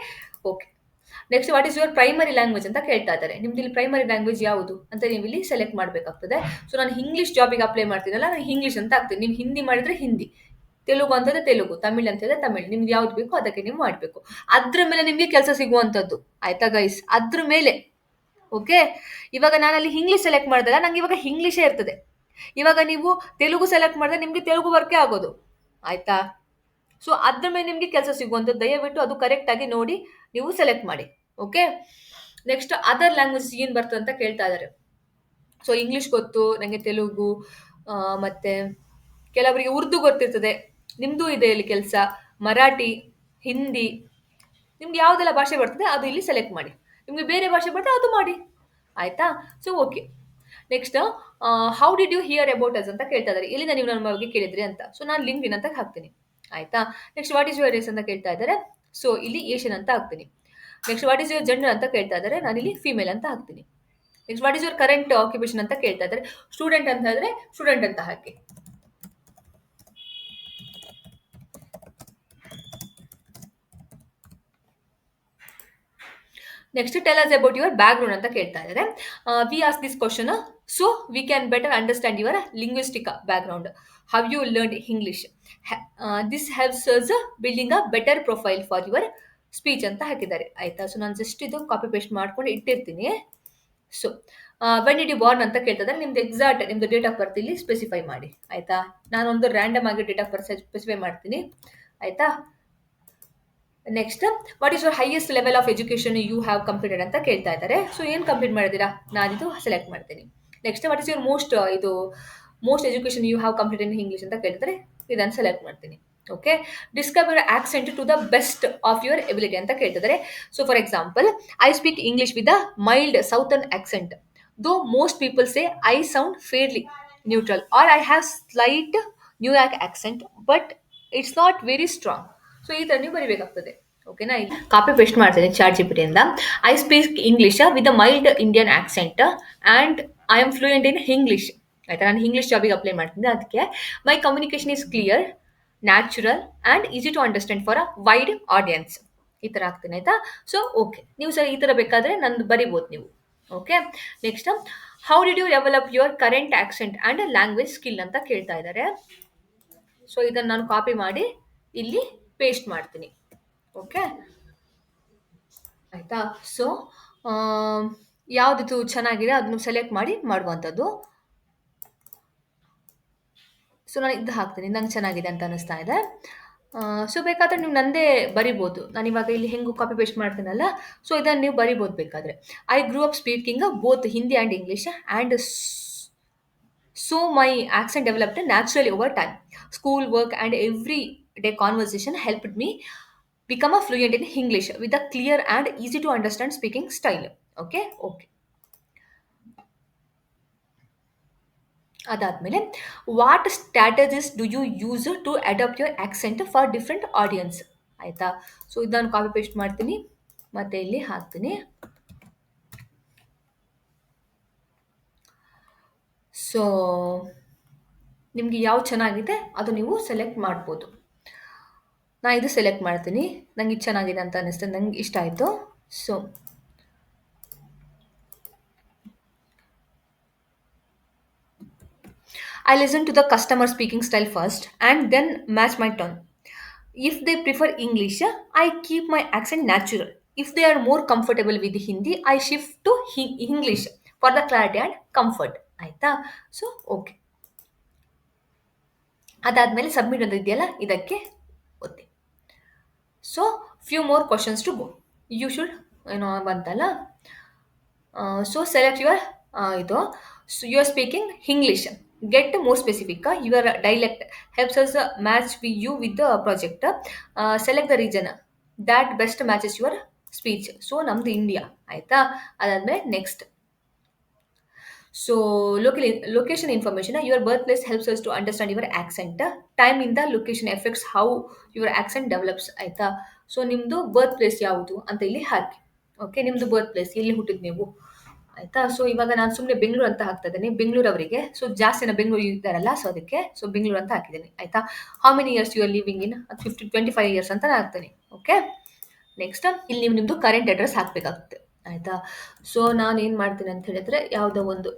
Next, what is your primary language ಅಂತ ಕೇಳ್ತಾ ಇದ್ದಾರೆ. ನಿಮ್ದು ಇಲ್ಲಿ ಪ್ರೈಮರಿ ಲ್ಯಾಂಗ್ವೇಜ್ ಯಾವುದು ಅಂತ ನೀವು ಇಲ್ಲಿ ಸೆಲೆಕ್ಟ್ ಮಾಡಬೇಕಾಗ್ತದೆ. ಸೊ ನಾನು ಇಂಗ್ಲಿಷ್ ಜಾಬಿಗೆ ಅಪ್ಲೈ ಮಾಡ್ತೀನಲ್ಲ, ನಾನು ಇಂಗ್ಲಿಷ್ ಅಂತ ಆಗ್ತೀನಿ. ನೀವು ಹಿಂದಿ ಮಾಡಿದ್ರೆ ಹಿಂದಿ, ತೆಲುಗು ಅಂತಂದ್ರೆ ತೆಲುಗು, ತಮಿಳ್ ಅಂತಂದ್ರೆ ತಮಿಳ್, ನಿಮ್ಗೆ ಯಾವ್ದು ಬೇಕೋ ಅದಕ್ಕೆ ನೀವು ಮಾಡಬೇಕು. ಅದ್ರ ಮೇಲೆ ನಿಮಗೆ ಕೆಲಸ ಸಿಗುವಂಥದ್ದು, ಆಯ್ತಾ ಗೈಸ್, ಅದ್ರ ಮೇಲೆ. ಓಕೆ, ಇವಾಗ ನಾನಲ್ಲಿ ಇಂಗ್ಲಿಷ್ ಸೆಲೆಕ್ಟ್ ಮಾಡಿದಾಗ ನಂಗೆ ಇವಾಗ ಇಂಗ್ಲಿಷೇ ಇರ್ತದೆ. ಇವಾಗ ನೀವು ತೆಲುಗು ಸೆಲೆಕ್ಟ್ ಮಾಡಿದ್ರೆ ನಿಮ್ಗೆ ತೆಲುಗು ವರ್ಕೇ ಆಗೋದು, ಆಯ್ತಾ. ಸೊ ಅದ್ರ ಮೇಲೆ ನಿಮ್ಗೆ ಕೆಲಸ ಸಿಗುವಂಥದ್ದು, ದಯವಿಟ್ಟು ಅದು ಕರೆಕ್ಟ್ ಆಗಿ ನೋಡಿ ನೀವು ಸೆಲೆಕ್ಟ್ ಮಾಡಿ. ಓಕೆ. ನೆಕ್ಸ್ಟ್, ಅದರ್ ಲ್ಯಾಂಗ್ವೇಜ್ ಏನ್ ಬರ್ತದೆ ಅಂತ ಕೇಳ್ತಾ ಇದ್ದಾರೆ. ಸೊ ಇಂಗ್ಲಿಷ್ ಗೊತ್ತು ನನಗೆ, ತೆಲುಗು, ಮತ್ತೆ ಕೆಲವರಿಗೆ ಉರ್ದು ಗೊತ್ತಿರ್ತದೆ, ನಿಮ್ದು ಇದೆ ಇಲ್ಲಿ ಕೆಲಸ. ಮರಾಠಿ, ಹಿಂದಿ, ನಿಮ್ಗೆ ಯಾವುದೆಲ್ಲ ಭಾಷೆ ಬರ್ತದೆ ಅದು ಇಲ್ಲಿ ಸೆಲೆಕ್ಟ್ ಮಾಡಿ. ನಿಮ್ಗೆ ಬೇರೆ ಭಾಷೆ ಬರ್ತದೆ ಅದು ಮಾಡಿ, ಆಯ್ತಾ. So okay. Next, how did you hear about us ಅಂತ ಕೇಳ್ತಾ ಇದ್ದಾರೆ. ಎಲ್ಲಿಂದ ನೀವು ನನ್ನ ಬಗ್ಗೆ ಕೇಳಿದ್ರಿ ಅಂತ. ಸೊ ನಾನು ಲಿಂಕ್ಡ್ಇನ್ ಅಂತ ಹಾಕ್ತೀನಿ, ಆಯ್ತಾ. Next, what is your race ಅಂತ ಕೇಳ್ತಾ ಇದ್ದಾರೆ. ಸೊ ಇಲ್ಲಿ ಏಷ್ಯನ್ ಅಂತ ಹಾಕ್ತೀನಿ. Next what is your gender ಅಂತ ಕೇಳ್ತಾ ಇದ್ದಾರೆ, ನಾನಿಲ್ಲಿ ಫೀಮೇಲ್ ಅಂತ ಹಾಕ್ತೀನಿ. Next what is your current occupation ಅಂತ ಕೇಳ್ತಾ ಇದ್ದಾರೆ, ಸ್ಟೂಡೆಂಟ್ ಅಂತ ಹೇಳಿದ್ರೆ ಸ್ಟೂಡೆಂಟ್ ಅಂತ ಹಾಕಿ. Next tell us about your background ಅಂತ ಕೇಳ್ತಾ ಇದ್ದಾರೆ. We ask this question so we can better understand your linguistic background, how you learn English, this helps us building a better profile for your speech ಅಂತ ಹಾಕಿದ್ದಾರೆ. ಆಯ್ತಾ, ಸೊ ನಾನು ಜಸ್ಟ್ ಇದು ಕಾಪಿ ಪೇಸ್ಟ್ ಮಾಡ್ಕೊಂಡು ಇಟ್ಟಿರ್ತೀನಿ. So when did you born ಅಂತ ಕೇಳ್ತಿದ್ದಾರೆ, ನಿಮ್ದು ಎಕ್ಸಾಕ್ಟ್ ನಿಮ್ದು ಡೇಟ್ ಆಫ್ ಬರ್ತ್ ಇಲ್ಲಿ ಸ್ಪೆಸಿಫೈ ಮಾಡಿ. ಆಯ್ತಾ, ನಾನೊಂದು ರ್ಯಾಂಡಮ್ ಆಗಿ ಡೇಟ್ ಆಫ್ ಬರ್ತ್ ಸ್ಪೆಸಿಫೈ ಮಾಡ್ತೀನಿ. ಆಯ್ತಾ, next what is your highest level of education you have completed ಅಂತ ಕೇಳ್ತಾ ಇದ್ದಾರೆ. ಸೊ ಏನು ಕಂಪ್ಲೀಟ್ ಮಾಡಿದ್ದೀರಾ, ನಾನಿದು ಸೆಲೆಕ್ಟ್ ಮಾಡ್ತೀನಿ. Next what is your most education you have complete in English ಅಂತ ಕೇಳ್ತಾರೆ, ಇದನ್ನು ಸೆಲೆಕ್ಟ್ ಮಾಡ್ತೀನಿ. Okay, describe your accent to the best of your ability ಅಂತ ಕೇಳ್ತಿದ್ದಾರೆ. So for example, I speak English with a mild southern accent, though most people say I sound fairly neutral, or I have slight New York accent but it's not very strong. So ಈ ಥರ ನೀವು ಬರಿಬೇಕಾಗ್ತದೆ. ಓಕೆನಾ, ಇಲ್ಲಿ ಕಾಪಿ ಪೇಸ್ಟ್ ಮಾಡ್ತೀನಿ ಚಾಟ್ ಜಿಪಿಟಿಯಿಂದ. I speak English with a mild Indian accent and I am fluent in English. ಆಯ್ತಾ, ನಾನು ಇಂಗ್ಲಿಷ್ ಜಾಬಿಗೆ ಅಪ್ಲೈ ಮಾಡ್ತೀನಿ. ಅದಕ್ಕೆ my communication is clear, natural and easy to understand for a wide audience. ಈ ಥರ ಆಗ್ತೀನಿ. ಆಯ್ತಾ, ಸೊ ಓಕೆ, ನೀವು ಸಹ ಈ ಥರ ಬೇಕಾದರೆ ನಂದು ಬರಿಬೋದು ನೀವು. Okay, next how did you develop your current accent and language skill ಅಂತ ಕೇಳ್ತಾ ಇದ್ದಾರೆ. ಸೊ ಇದನ್ನು ನಾನು ಕಾಪಿ ಮಾಡಿ ಇಲ್ಲಿ ಪೇಸ್ಟ್ ಮಾಡ್ತೀನಿ. ಓಕೆ, ಆಯಿತಾ. ಸೊ ಯಾವುದಿದು ಚೆನ್ನಾಗಿದೆ ಅದನ್ನು ಸೆಲೆಕ್ಟ್ ಮಾಡಿ ಮಾಡುವಂಥದ್ದು. ಸೊ ನಾನು ಇದು ಹಾಕ್ತೀನಿ, ನಂಗೆ ಚೆನ್ನಾಗಿದೆ ಅಂತ ಅನ್ನಿಸ್ತಾ ಇದೆ. ಸೊ ಬೇಕಾದರೆ ನೀವು ನಂದೇ ಬರಿಬೋದು. ನಾನು ಇವಾಗ ಇಲ್ಲಿ ಹೆಂಗೂ ಕಾಪಿ ಪೇಸ್ಟ್ ಮಾಡ್ತೀನಲ್ಲ, ಸೊ ಇದನ್ನು ನೀವು ಬರಿಬೋದು ಬೇಕಾದರೆ. I ಗ್ರೂ up speaking both Hindi and English and so my accent developed naturally over time. School work and everyday conversation helped me become a fluent in English with a clear and easy to understand speaking style. Okay, okay. ಅದಾದಮೇಲೆ what strategies do you use to adapt your accent for different audience. ಆಯಿತಾ, ಸೊ ಇದನ್ನು ಕಾಪಿ ಪೇಸ್ಟ್ ಮಾಡ್ತೀನಿ ಮತ್ತು ಇಲ್ಲಿ ಹಾಕ್ತೀನಿ. ಸೊ ನಿಮಗೆ ಯಾವ್ದು ಚೆನ್ನಾಗಿದೆ ಅದು ನೀವು ಸೆಲೆಕ್ಟ್ ಮಾಡ್ಬೋದು. ನಾನು ಇದು ಸೆಲೆಕ್ಟ್ ಮಾಡ್ತೀನಿ, ನಂಗೆ ಇದು ಚೆನ್ನಾಗಿದೆ ಅಂತ ಅನ್ನಿಸ್ತದೆ, ನಂಗೆ ಇಷ್ಟ ಆಯಿತು. So I listen to the customer speaking style first and then match my tone. If they prefer English, I keep my accent natural. If they are more comfortable with Hindi, I shift to English for the clarity and comfort. ಆಯಿತಾ, ಸೊ ಓಕೆ. ಅದಾದಮೇಲೆ ಸಬ್ಮಿಟ್ ಅಂತ ಇದೆಯಲ್ಲ, ಇದಕ್ಕೆ ಒತ್ತಿ. So few more questions to go. You should ಏನೋ ಬಂತಲ್ಲ. ಸೊ ಸೆಲೆಕ್ಟ್ ಯುವರ್ ಇದು. So you are speaking English, get more specific. Your dialect helps us match you with the project. Select the region that best matches your speech. So ನಮ್ಮದು ಇಂಡಿಯಾ. ಆಯಿತಾ, ಅದಾದಮೇಲೆ next. So location information, your birth place helps us to understand your accent. Time in the location effects how your accent develops. ಆಯಿತಾ, ಸೊ ನಿಮ್ಮದು ಬರ್ತ್ ಪ್ಲೇಸ್ ಯಾವುದು ಅಂತ ಇಲ್ಲಿ ಹಾಕಿ. ಓಕೆ, ನಿಮ್ಮದು ಬರ್ತ್ ಪ್ಲೇಸ್ ಎಲ್ಲಿ ಹುಟ್ಟಿದ್ ನೀವು. ಆಯಿತಾ, ಸೊ ಇವಾಗ ನಾನು ಸುಮ್ಮನೆ ಬೆಂಗಳೂರು ಅಂತ ಹಾಕ್ತಾ ಇದ್ದೀನಿ, ಬೆಂಗಳೂರವರಿಗೆ. ಸೊ ಜಾಸ್ತಿ ಜನ ಬೆಂಗಳೂರು ಇದ್ದಾರಲ್ಲ, ಸೊ ಅದಕ್ಕೆ ಸೊ ಬೆಂಗಳೂರು ಅಂತ ಹಾಕಿದ್ದೀನಿ. ಆಯಿತಾ, how many years you are living in 25 years ಅಂತ ಹಾಕ್ತೀನಿ. ಓಕೆ, ನೆಕ್ಸ್ಟ್ ಇಲ್ಲಿ ನೀವು ನಿಮ್ಮದು ಕರೆಂಟ್ ಅಡ್ರೆಸ್ ಹಾಕಬೇಕಾಗುತ್ತೆ. ಆಯಿತಾ, ಸೊ ನಾನು ಏನು ಮಾಡ್ತೀನಿ ಅಂತ ಹೇಳಿದ್ರೆ, ಯಾವುದೋ ಒಂದು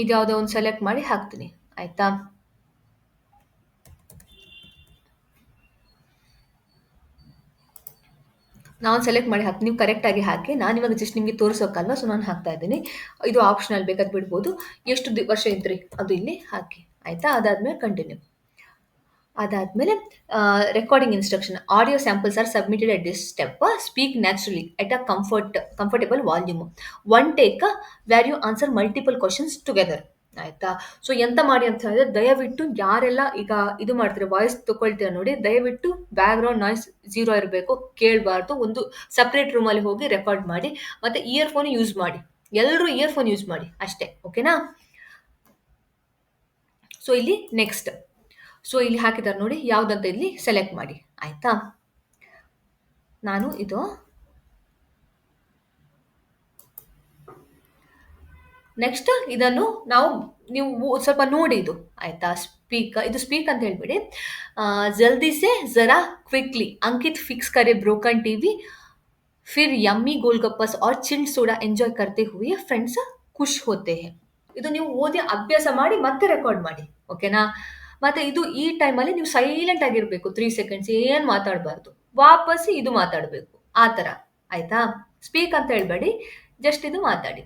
ಇದು ಯಾವುದೋ ಒಂದು ಸೆಲೆಕ್ಟ್ ಮಾಡಿ ಹಾಕ್ತೀನಿ. ಆಯಿತಾ, ನಾನು ಸೆಲೆಕ್ಟ್ ಮಾಡಿ ಹಾಕಿ, ನೀವು ಕರೆಕ್ಟಾಗಿ ಹಾಕಿ. ನಾನು ಇವಾಗ ಜಸ್ಟ್ ನಿಮಗೆ ತೋರಿಸೋಕ್ಕಲ್ವ, ಸೊ ನಾನು ಹಾಕ್ತಾ ಇದ್ದೀನಿ. ಇದು ಆಪ್ಷನಲ್, ಬೇಕಾದ್ರೆ ಬಿಡ್ಬೋದು. ಎಷ್ಟು ವರ್ಷ ಇದ್ರಿ ಅದು ಇಲ್ಲಿ ಹಾಕಿ. ಆಯಿತಾ, ಅದಾದಮೇಲೆ ಕಂಟಿನ್ಯೂ. ಅದಾದಮೇಲೆ recording instruction, audio samples are submitted at this step. Speak naturally at a comfortable volume. One take where you answer multiple questions together. ಆಯಿತಾ, ಸೊ ಎಂತ ಮಾಡಿ ಅಂತ ಹೇಳಿದ್ರೆ, ದಯವಿಟ್ಟು ಯಾರೆಲ್ಲ ಈಗ ಇದು ಮಾಡ್ತೀರಿ, ವಾಯ್ಸ್ ತೊಗೊಳ್ತೀರ ನೋಡಿ, ದಯವಿಟ್ಟು ಬ್ಯಾಕ್ಗ್ರೌಂಡ್ ನಾಯ್ಸ್ 0 ಇರಬೇಕು, ಕೇಳಬಾರ್ದು. ಒಂದು ಸಪ್ರೇಟ್ ರೂಮಲ್ಲಿ ಹೋಗಿ ರೆಕಾರ್ಡ್ ಮಾಡಿ, ಮತ್ತು ಇಯರ್ಫೋನ್ ಯೂಸ್ ಮಾಡಿ. ಎಲ್ಲರೂ ಇಯರ್ಫೋನ್ ಯೂಸ್ ಮಾಡಿ ಅಷ್ಟೇ. ಓಕೆನಾ, ಸೊ ಇಲ್ಲಿ ನೆಕ್ಸ್ಟ್. ಸೊ ಇಲ್ಲಿ ಹಾಕಿದ್ದಾರೆ ನೋಡಿ, ಯಾವುದಂತ ಇಲ್ಲಿ ಸೆಲೆಕ್ಟ್ ಮಾಡಿ. ಆಯ್ತಾ? ನಾನು ಇದು ನೆಕ್ಸ್ಟ್ ಇದನ್ನು ನೀವು ಸ್ವಲ್ಪ ನೋಡಿ ಇದು. ಆಯ್ತಾ? ಇದು ಸ್ಪೀಕ್ ಅಂತ ಹೇಳ್ಬಿಡಿ. ಜಲ್ದಿ ಸೆ ಜರಾ ಕ್ವಿಕ್ಲಿ ಅಂಕಿತ್ ಫಿಕ್ಸ್ ಕರೆ ಬ್ರೋಕನ್ ಟಿವಿ ಫಿರ್ ಯಮ್ಮಿ ಗೋಲ್ಗಪ್ಪಸ್ और चिल्ड सोडा ಎಂಜಾಯ್ करते हुए ಫ್ರೆಂಡ್ಸ್ ಖುಷ್ ಹೋತೆ ಹೈ. ಇದು ನೀವು ಓದಿ ಅಭ್ಯಾಸ ಮಾಡಿ ಮತ್ತೆ ರೆಕಾರ್ಡ್ ಮಾಡಿ. ಓಕೆನಾ? ಮತ್ತೆ ಇದು ಈ ಟೈಮಲ್ಲಿ ನೀವು ಸೈಲೆಂಟ್ ಆಗಿರ್ಬೇಕು. 3 ಸೆಕೆಂಡ್ಸ್ ಏನ್ ಮಾತಾಡಬಾರ್ದು. ವಾಪಸ್ ಇದು ಮಾತಾಡಬೇಕು. ಆ ತರ. ಆಯ್ತಾ? ಸ್ಪೀಕ್ ಅಂತ ಹೇಳ್ಬೇಡಿ. ಜಸ್ಟ್ ಇದು ಮಾತಾಡಿ.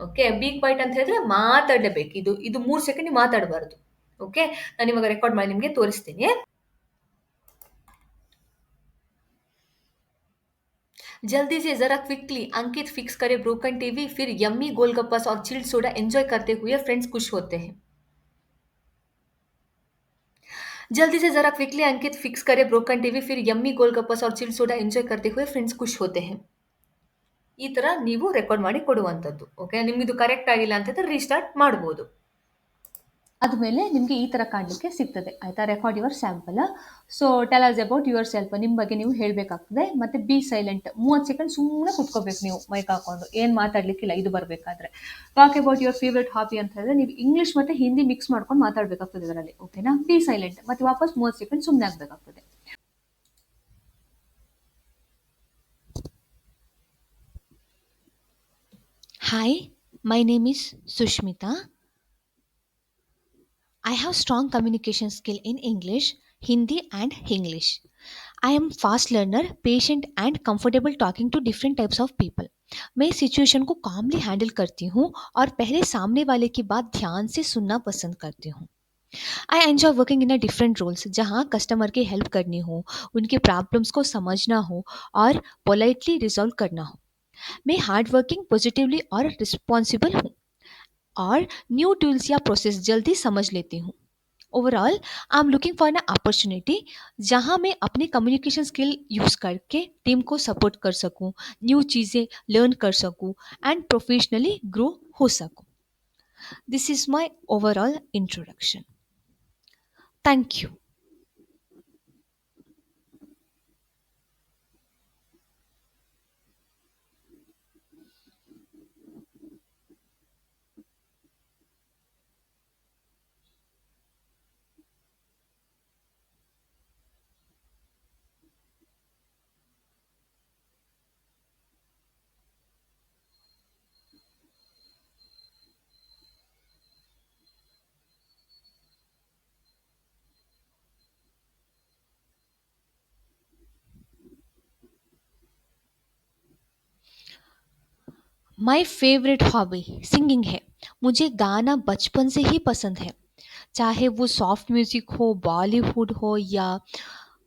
ಓಕೆ? ಬಿ ಕ್ವೈಟ್ ಅಂತ ಹೇಳಿದ್ರೆ ಮಾತಾಡಲೇಬೇಕು. ಇದು 3 ಸೆಕೆಂಡ್ ನೀವು ಮಾತಾಡಬಾರ್ದು. ಓಕೆ? ನಾನು ಇವಾಗ ರೆಕಾರ್ಡ್ ಮಾಡಿ ನಿಮಗೆ ತೋರಿಸ್ತೀನಿ. जल्दी से जरा क्विकली अंकित फिक्स करे ब्रोकन टीवी फिर यम्मी गोलगप्पास और चिल्ड सोडा एंजॉय करते हुए फ्रेंड्स खुश होते हैं. जल्दी से जरा क्विकली अंकित फिक्स करे ब्रोकन टीवी फिर यम्मी गोलगप्पास और चिल्ड सोडा एंजॉय करते हुए फ्रेंड्ಸ್ ಖುಷ್ ಹೋತೆ हैं. ಈ ತರ ನೀವು ರೆಕಾರ್ಡ್ ಮಾಡಿ ಕೊಡುವಂಥದ್ದು. ಓಕೆ? ನಿಮ್ಗಿದು ಕರೆಕ್ಟ್ ಆಗಿಲ್ಲ ಅಂತಂದ್ರೆ ರೀಸ್ಟಾರ್ಟ್ ಮಾಡ್ಬೋದು. ಆದಮೇಲೆ ನಿಮಗೆ ಈ ಥರ ಕಾಣಲಿಕ್ಕೆ ಸಿಗ್ತದೆ. ಆಯಿತಾ? Record your sample. So tell us about your self. ನಿಮ್ಮ ಬಗ್ಗೆ ನೀವು ಹೇಳಬೇಕಾಗ್ತದೆ. ಮತ್ತು ಬಿ ಸೈಲೆಂಟ್. 30 ಸೆಕೆಂಡ್ ಸುಮ್ಮನೆ ಕುತ್ಕೋಬೇಕು ನೀವು ಮೈಕ್ ಹಾಕೊಂಡು. ಏನು ಮಾತಾಡಲಿಕ್ಕಿಲ್ಲ ಇದು ಬರಬೇಕಾದ್ರೆ. Talk about your favourite hobby ಅಂತ ಹೇಳಿದ್ರೆ ನೀವು ಇಂಗ್ಲೀಷ್ ಮತ್ತು ಹಿಂದಿ ಮಿಕ್ಸ್ ಮಾಡ್ಕೊಂಡು ಮಾತಾಡಬೇಕಾಗ್ತದೆ ಇದರಲ್ಲಿ. ಓಕೆನಾ? B silent. ಮತ್ತು ವಾಪಸ್ 30 ಸೆಕೆಂಡ್ ಸುಮ್ಮನೆ ಆಗಬೇಕಾಗ್ತದೆ. Hi, my name is Sushmita. I have strong communication skill in English, Hindi and English. I am fast learner, patient and comfortable talking to different types of people. मैं सिचुएशन को calmly हैंडल करती हूँ और पहले सामने वाले की बात ध्यान से सुनना पसंद करती हूँ. I enjoy working in a different roles जहाँ कस्टमर की हेल्प करनी हो, उनके प्रॉब्लम्स को समझना हो और पोलाइटली रिजॉल्व करना हो. मैं हार्ड वर्किंग, पॉजिटिवली और रिस्पॉन्सिबल हूँ और न्यू टूल्स या प्रोसेस जल्दी समझ लेती हूँ. Overall I am looking for an opportunity जहाँ मैं अपनी कम्युनिकेशन स्किल यूज़ करके टीम को सपोर्ट कर सकूँ, न्यू चीज़ें लर्न कर सकूँ एंड प्रोफेशनली ग्रो हो सकूँ. This is my overall introduction. Thank you. My favourite hobby singing है. मुझे गाना बचपन से ही पसंद है. चाहे वो सॉफ्ट म्यूजिक हो, बॉलीवुड हो या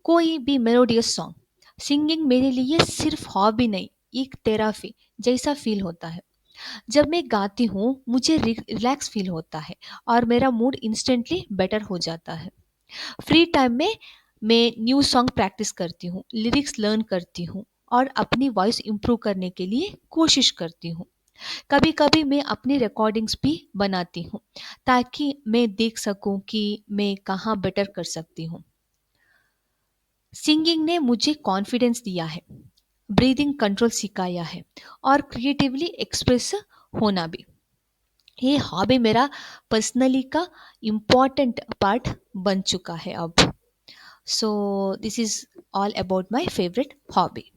कोई भी मेलोडियस सॉन्ग. सिंगिंग मेरे लिए सिर्फ हॉबी नहीं, एक थेरापी जैसा फील होता है. जब मैं गाती हूँ मुझे रिलैक्स फील होता है और मेरा मूड इंस्टेंटली बेटर हो जाता है. फ्री टाइम में मैं न्यू सॉन्ग प्रैक्टिस करती हूँ, लिरिक्स लर्न करती हूँ और अपनी वॉइस इम्प्रूव करने के लिए कोशिश करती हूँ. कभी कभी मैं अपनी रिकॉर्डिंग्स भी बनाती हूँ ताकि मैं देख सकूँ कि मैं कहाँ बेटर कर सकती हूँ. सिंगिंग ने मुझे कॉन्फिडेंस दिया है, ब्रीदिंग कंट्रोल सिखाया है और क्रिएटिवली एक्सप्रेस होना भी. ये हॉबी मेरा पर्सनली का इम्पॉर्टेंट पार्ट बन चुका है अब. So this is all about my favourite hobby.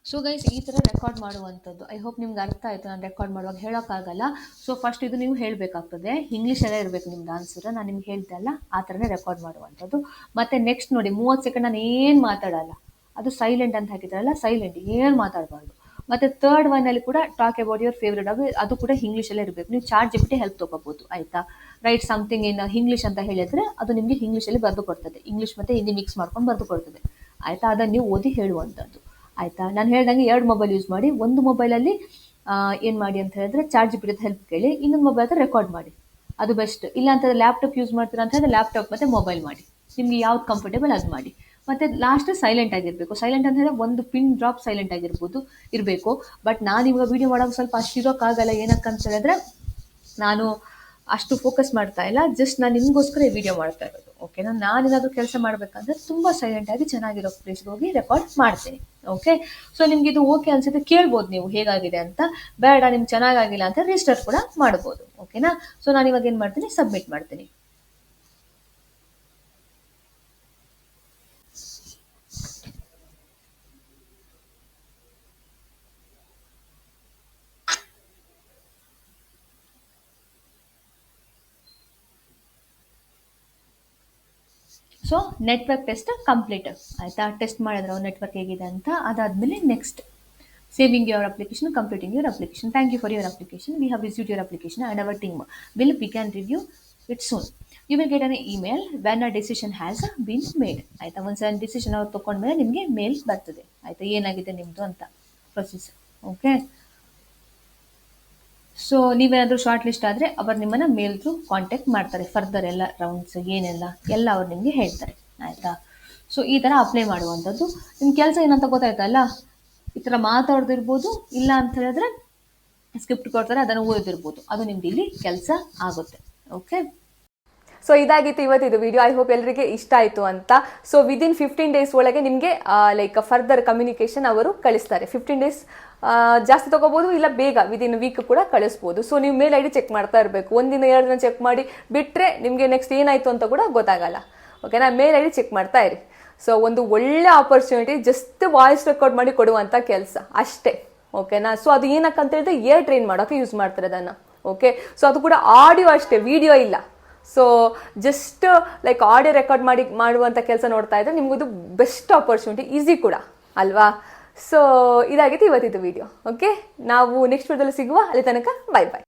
So guys, ಈ ಥರ ರೆಕಾರ್ಡ್ ಮಾಡುವಂಥದ್ದು ಐ ಹೋಪ್ ನಿಮ್ಗೆ ಅರ್ಥ ಆಯಿತು. ನಾನು ರೆಕಾರ್ಡ್ ಮಾಡುವಾಗ ಹೇಳೋಕ್ಕಾಗಲ್ಲ. ಸೊ ಫಸ್ಟ್ ಇದು ನೀವು ಹೇಳಬೇಕಾಗ್ತದೆ. ಇಂಗ್ಲೀಷಲ್ಲೇ ಇರಬೇಕು ನಿಮ್ದು ಆನ್ಸರ್. ನಾನು ನಿಮ್ಗೆ ಹೇಳ್ದೆ ಅಲ್ಲ, ಆ ಥರನೇ ರೆಕಾರ್ಡ್ ಮಾಡುವಂಥದ್ದು. ಮತ್ತು ನೆಕ್ಸ್ಟ್ ನೋಡಿ, 30 ಸೆಕೆಂಡ್ ನಾನು ಏನು ಮಾತಾಡಲ್ಲ. ಅದು ಸೈಲೆಂಟ್ ಅಂತ ಹಾಕಿದ್ದಾರಲ್ಲ, ಸೈಲೆಂಟ್, ಏನು ಮಾತಾಡಬಾರ್ದು. ಮತ್ತೆ ಥರ್ಡ್ ಒನ್ ಅಲ್ಲಿ ಕೂಡ ಟಾಕ್ ಅಬೌಟ್ ಯುವರ್ ಫೇವ್ರೆಟ್ ಅದು ಕೂಡ ಇಂಗ್ಲೀಷಲ್ಲೇ ಇರಬೇಕು. ನೀವು ಚಾಟ್ ಜಿಪಿಟಿ ಹೆಲ್ಪ್ ತಗೋಬಹುದು ಆಯ್ತಾ. ರೈಟ್ ಸಮಥಿಂಗ್ ಇನ್ ಇಂಗ್ಲೀಷ್ ಅಂತ ಹೇಳಿದ್ರೆ ಅದು ನಿಮಗೆ ಇಂಗ್ಲೀಷಲ್ಲಿ ಬರೆದು ಕೊಡ್ತದೆ, ಇಂಗ್ಲೀಷ್ ಮತ್ತೆ ಹಿಂದಿ ಮಿಕ್ಸ್ ಮಾಡ್ಕೊಂಡು ಬರೆದು ಕೊಡ್ತದೆ ಆಯ್ತಾ. ಅದನ್ನು ನೀವು ಓದಿ ಹೇಳುವಂಥದ್ದು ಆಯ್ತಾ. ನಾನು ಹೇಳ್ದಂಗೆ 2 ಮೊಬೈಲ್ ಯೂಸ್ ಮಾಡಿ, ಒಂದು ಮೊಬೈಲಲ್ಲಿ ಏನು ಮಾಡಿ ಅಂತ ಹೇಳಿದ್ರೆ ಚಾಟ್ ಜಿಪಿಟಿ ಹೆಲ್ಪ್ ಕೇಳಿ, ಇನ್ನೊಂದು ಮೊಬೈಲ್ ಹತ್ರ ರೆಕಾರ್ಡ್ ಮಾಡಿ, ಅದು ಬೆಸ್ಟ್. ಇಲ್ಲ ಅಂತ ಲ್ಯಾಪ್ಟಾಪ್ ಯೂಸ್ ಮಾಡ್ತೀರಾ ಅಂತ ಹೇಳಿದ್ರೆ ಲ್ಯಾಪ್ಟಾಪ್ ಮತ್ತೆ ಮೊಬೈಲ್ ಮಾಡಿ, ನಿಮ್ಗೆ ಯಾವ್ದು ಕಂಫರ್ಟೇಬಲ್ ಅದು ಮಾಡಿ. ಮತ್ತೆ ಲಾಸ್ಟ್ ಸೈಲೆಂಟ್ ಆಗಿರಬೇಕು. ಸೈಲೆಂಟ್ ಅಂತ ಹೇಳಿದ್ರೆ ಒಂದು ಪಿನ್ ಡ್ರಾಪ್ ಸೈಲೆಂಟ್ ಇರಬೇಕು. ಬಟ್ ನಾನು ಇವಾಗ ವಿಡಿಯೋ ಮಾಡೋಕೆ ಸ್ವಲ್ಪ ಅಷ್ಟು ಇರೋಕ್ಕಾಗಲ್ಲ. ಏನಕ್ಕಂತ ಹೇಳಿದ್ರೆ ನಾನು ಅಷ್ಟು ಫೋಕಸ್ ಮಾಡ್ತಾ ಇಲ್ಲ, ಜಸ್ಟ್ ನಾನು ನಿಮಗೋಸ್ಕರ ಈ ವಿಡಿಯೋ ಮಾಡ್ತಾ ಇರೋದು ಓಕೆನಾ. ನಾನೇನಾದರೂ ಕೆಲಸ ಮಾಡಬೇಕಂದ್ರೆ ತುಂಬ ಸೈಲೆಂಟಾಗಿ ಚೆನ್ನಾಗಿರೋ ಪ್ಲೇಸ್ಗೆ ಹೋಗಿ ರೆಕಾರ್ಡ್ ಮಾಡ್ತೀನಿ ಓಕೆ. ಸೊ ನಿಮ್ಗೆ ಇದು ಓಕೆ ಅನ್ಸುತ್ತೆ ಕೇಳ್ಬೋದು ನೀವು ಹೇಗಾಗಿದೆ ಅಂತ. ಬೇಡ ನಿಮ್ಗೆ ಚೆನ್ನಾಗಿಲ್ಲ ಅಂತ ರಿಸ್ಟಾರ್ಟ್ ಕೂಡ ಮಾಡ್ಬೋದು ಓಕೆನಾ. ಸೊ ನಾನು ಇವಾಗ ಏನು ಮಾಡ್ತೀನಿ, ಸಬ್ಮಿಟ್ ಮಾಡ್ತೀನಿ. ಸೊ ನೆಟ್ವರ್ಕ್ ಟೆಸ್ಟ್ ಕಂಪ್ಲೀಟ್ ಆಯಿತಾ. ಟೆಸ್ಟ್ ಮಾಡಿದ್ರೆ ನೆಟ್ವರ್ಕ್ ಹೇಗಿದೆ ಅಂತ. ಅದಾದಮೇಲೆ next saving your application, completing your application. Thank you for your application, we have received your application and our team will begin review it soon. You will get an email when a decision has been made ಆಯಿತಾ. ಒಂದು ಡಿಸಿಷನ್ ಅವ್ರು ತೊಗೊಂಡ್ಮೇಲೆ ನಿಮಗೆ ಮೇಲ್ ಬರ್ತದೆ ಆಯಿತಾ, ಏನಾಗಿದೆ ನಿಮ್ಮದು ಅಂತ ಪ್ರೊಸೆಸ್ ಓಕೆ. ಸೊ ನೀವೇನಾದರೂ ಶಾರ್ಟ್ ಲಿಸ್ಟ್ ಆದರೆ ಅವರು ನಿಮ್ಮನ್ನು ಮೇಲ್ ಥ್ರೂ ಕಾಂಟ್ಯಾಕ್ಟ್ ಮಾಡ್ತಾರೆ. ಫರ್ದರ್ ಎಲ್ಲ ರೌಂಡ್ಸ್ ಎಲ್ಲ ಅವ್ರು ನಿಮಗೆ ಹೇಳ್ತಾರೆ ಆಯಿತಾ. ಸೊ ಈ ಥರ ಅಪ್ಲೈ ಮಾಡುವಂಥದ್ದು. ನಿಮ್ಮ ಕೆಲಸ ಏನಂತ ಗೊತ್ತಾಯ್ತಲ್ಲ, ಈ ಥರ ಮಾತಾಡೋದಿರ್ಬೋದು, ಇಲ್ಲ ಅಂತ ಹೇಳಿದ್ರೆ ಸ್ಕ್ರಿಪ್ಟ್ ಕೊಡ್ತಾರೆ ಅದನ್ನು ಓದೋದಿರ್ಬೋದು, ಅದು ನಿಮ್ದು ಇಲ್ಲಿ ಕೆಲಸ ಆಗುತ್ತೆ ಓಕೆ. ಸೊ ಇದಾಗಿತ್ತು ಇವತ್ತಿದು ವಿಡಿಯೋ. ಐ ಹೋಪ್ ಎಲ್ಲರಿಗೆ ಇಷ್ಟ ಆಯಿತು ಅಂತ. ಸೊ ವಿದಿನ್ 15 days ಒಳಗೆ ನಿಮಗೆ ಲೈಕ್ ಫರ್ದರ್ ಕಮ್ಯುನಿಕೇಶನ್ ಅವರು ಕಳಿಸ್ತಾರೆ. 15 days ಜಾಸ್ತಿ ತಗೋಬಹುದು, ಇಲ್ಲ ಬೇಗ ವಿದಿನ್ ವೀಕ್ ಕೂಡ ಕಳಿಸ್ಬೋದು. ಸೊ ನೀವು ಮೇಲ್ ID ಚೆಕ್ ಮಾಡ್ತಾ ಇರಬೇಕು. 1 ದಿನ 2 ದಿನ ಚೆಕ್ ಮಾಡಿ ಬಿಟ್ಟರೆ ನಿಮಗೆ ನೆಕ್ಸ್ಟ್ ಏನಾಯಿತು ಅಂತ ಕೂಡ ಗೊತ್ತಾಗಲ್ಲ ಓಕೆನಾ. ಮೇಲ್ ID ಚೆಕ್ ಮಾಡ್ತಾ ಇರಿ. ಸೊ ಒಂದು ಒಳ್ಳೆ ಆಪರ್ಚುನಿಟಿ, ಜಸ್ಟ್ ವಾಯ್ಸ್ ರೆಕಾರ್ಡ್ ಮಾಡಿ ಕೊಡುವಂಥ ಕೆಲಸ ಅಷ್ಟೇ ಓಕೆನಾ. ಸೊ ಅದು ಏನಕ್ಕಂತ ಹೇಳಿದ್ರೆ ಏರ್ ಟ್ರೈನ್ ಮಾಡೋಕೆ ಯೂಸ್ ಮಾಡ್ತಾರೆ ಅದನ್ನು ಓಕೆ. ಸೊ ಅದು ಕೂಡ ಆಡಿಯೋ ಅಷ್ಟೇ, ವಿಡಿಯೋ ಇಲ್ಲ. So just like audio record ಮಾಡುವಂಥ ಕೆಲಸ ನೋಡ್ತಾ ಇದ್ರೆ ನಿಮಗಿದು ಬೆಸ್ಟ್ ಆಪರ್ಚುನಿಟಿ, ಈಸಿ ಕೂಡ ಅಲ್ವಾ. ಸೊ ಇದಾಗಿತ್ತು ಇವತ್ತಿದ್ದು ವಿಡಿಯೋ ಓಕೆ. ನಾವು ನೆಕ್ಸ್ಟ್ ವಿಡಿಯೋದಲ್ಲಿ ಸಿಗುವ. ಅಲ್ಲಿ ತನಕ ಬೈ ಬಾಯ್.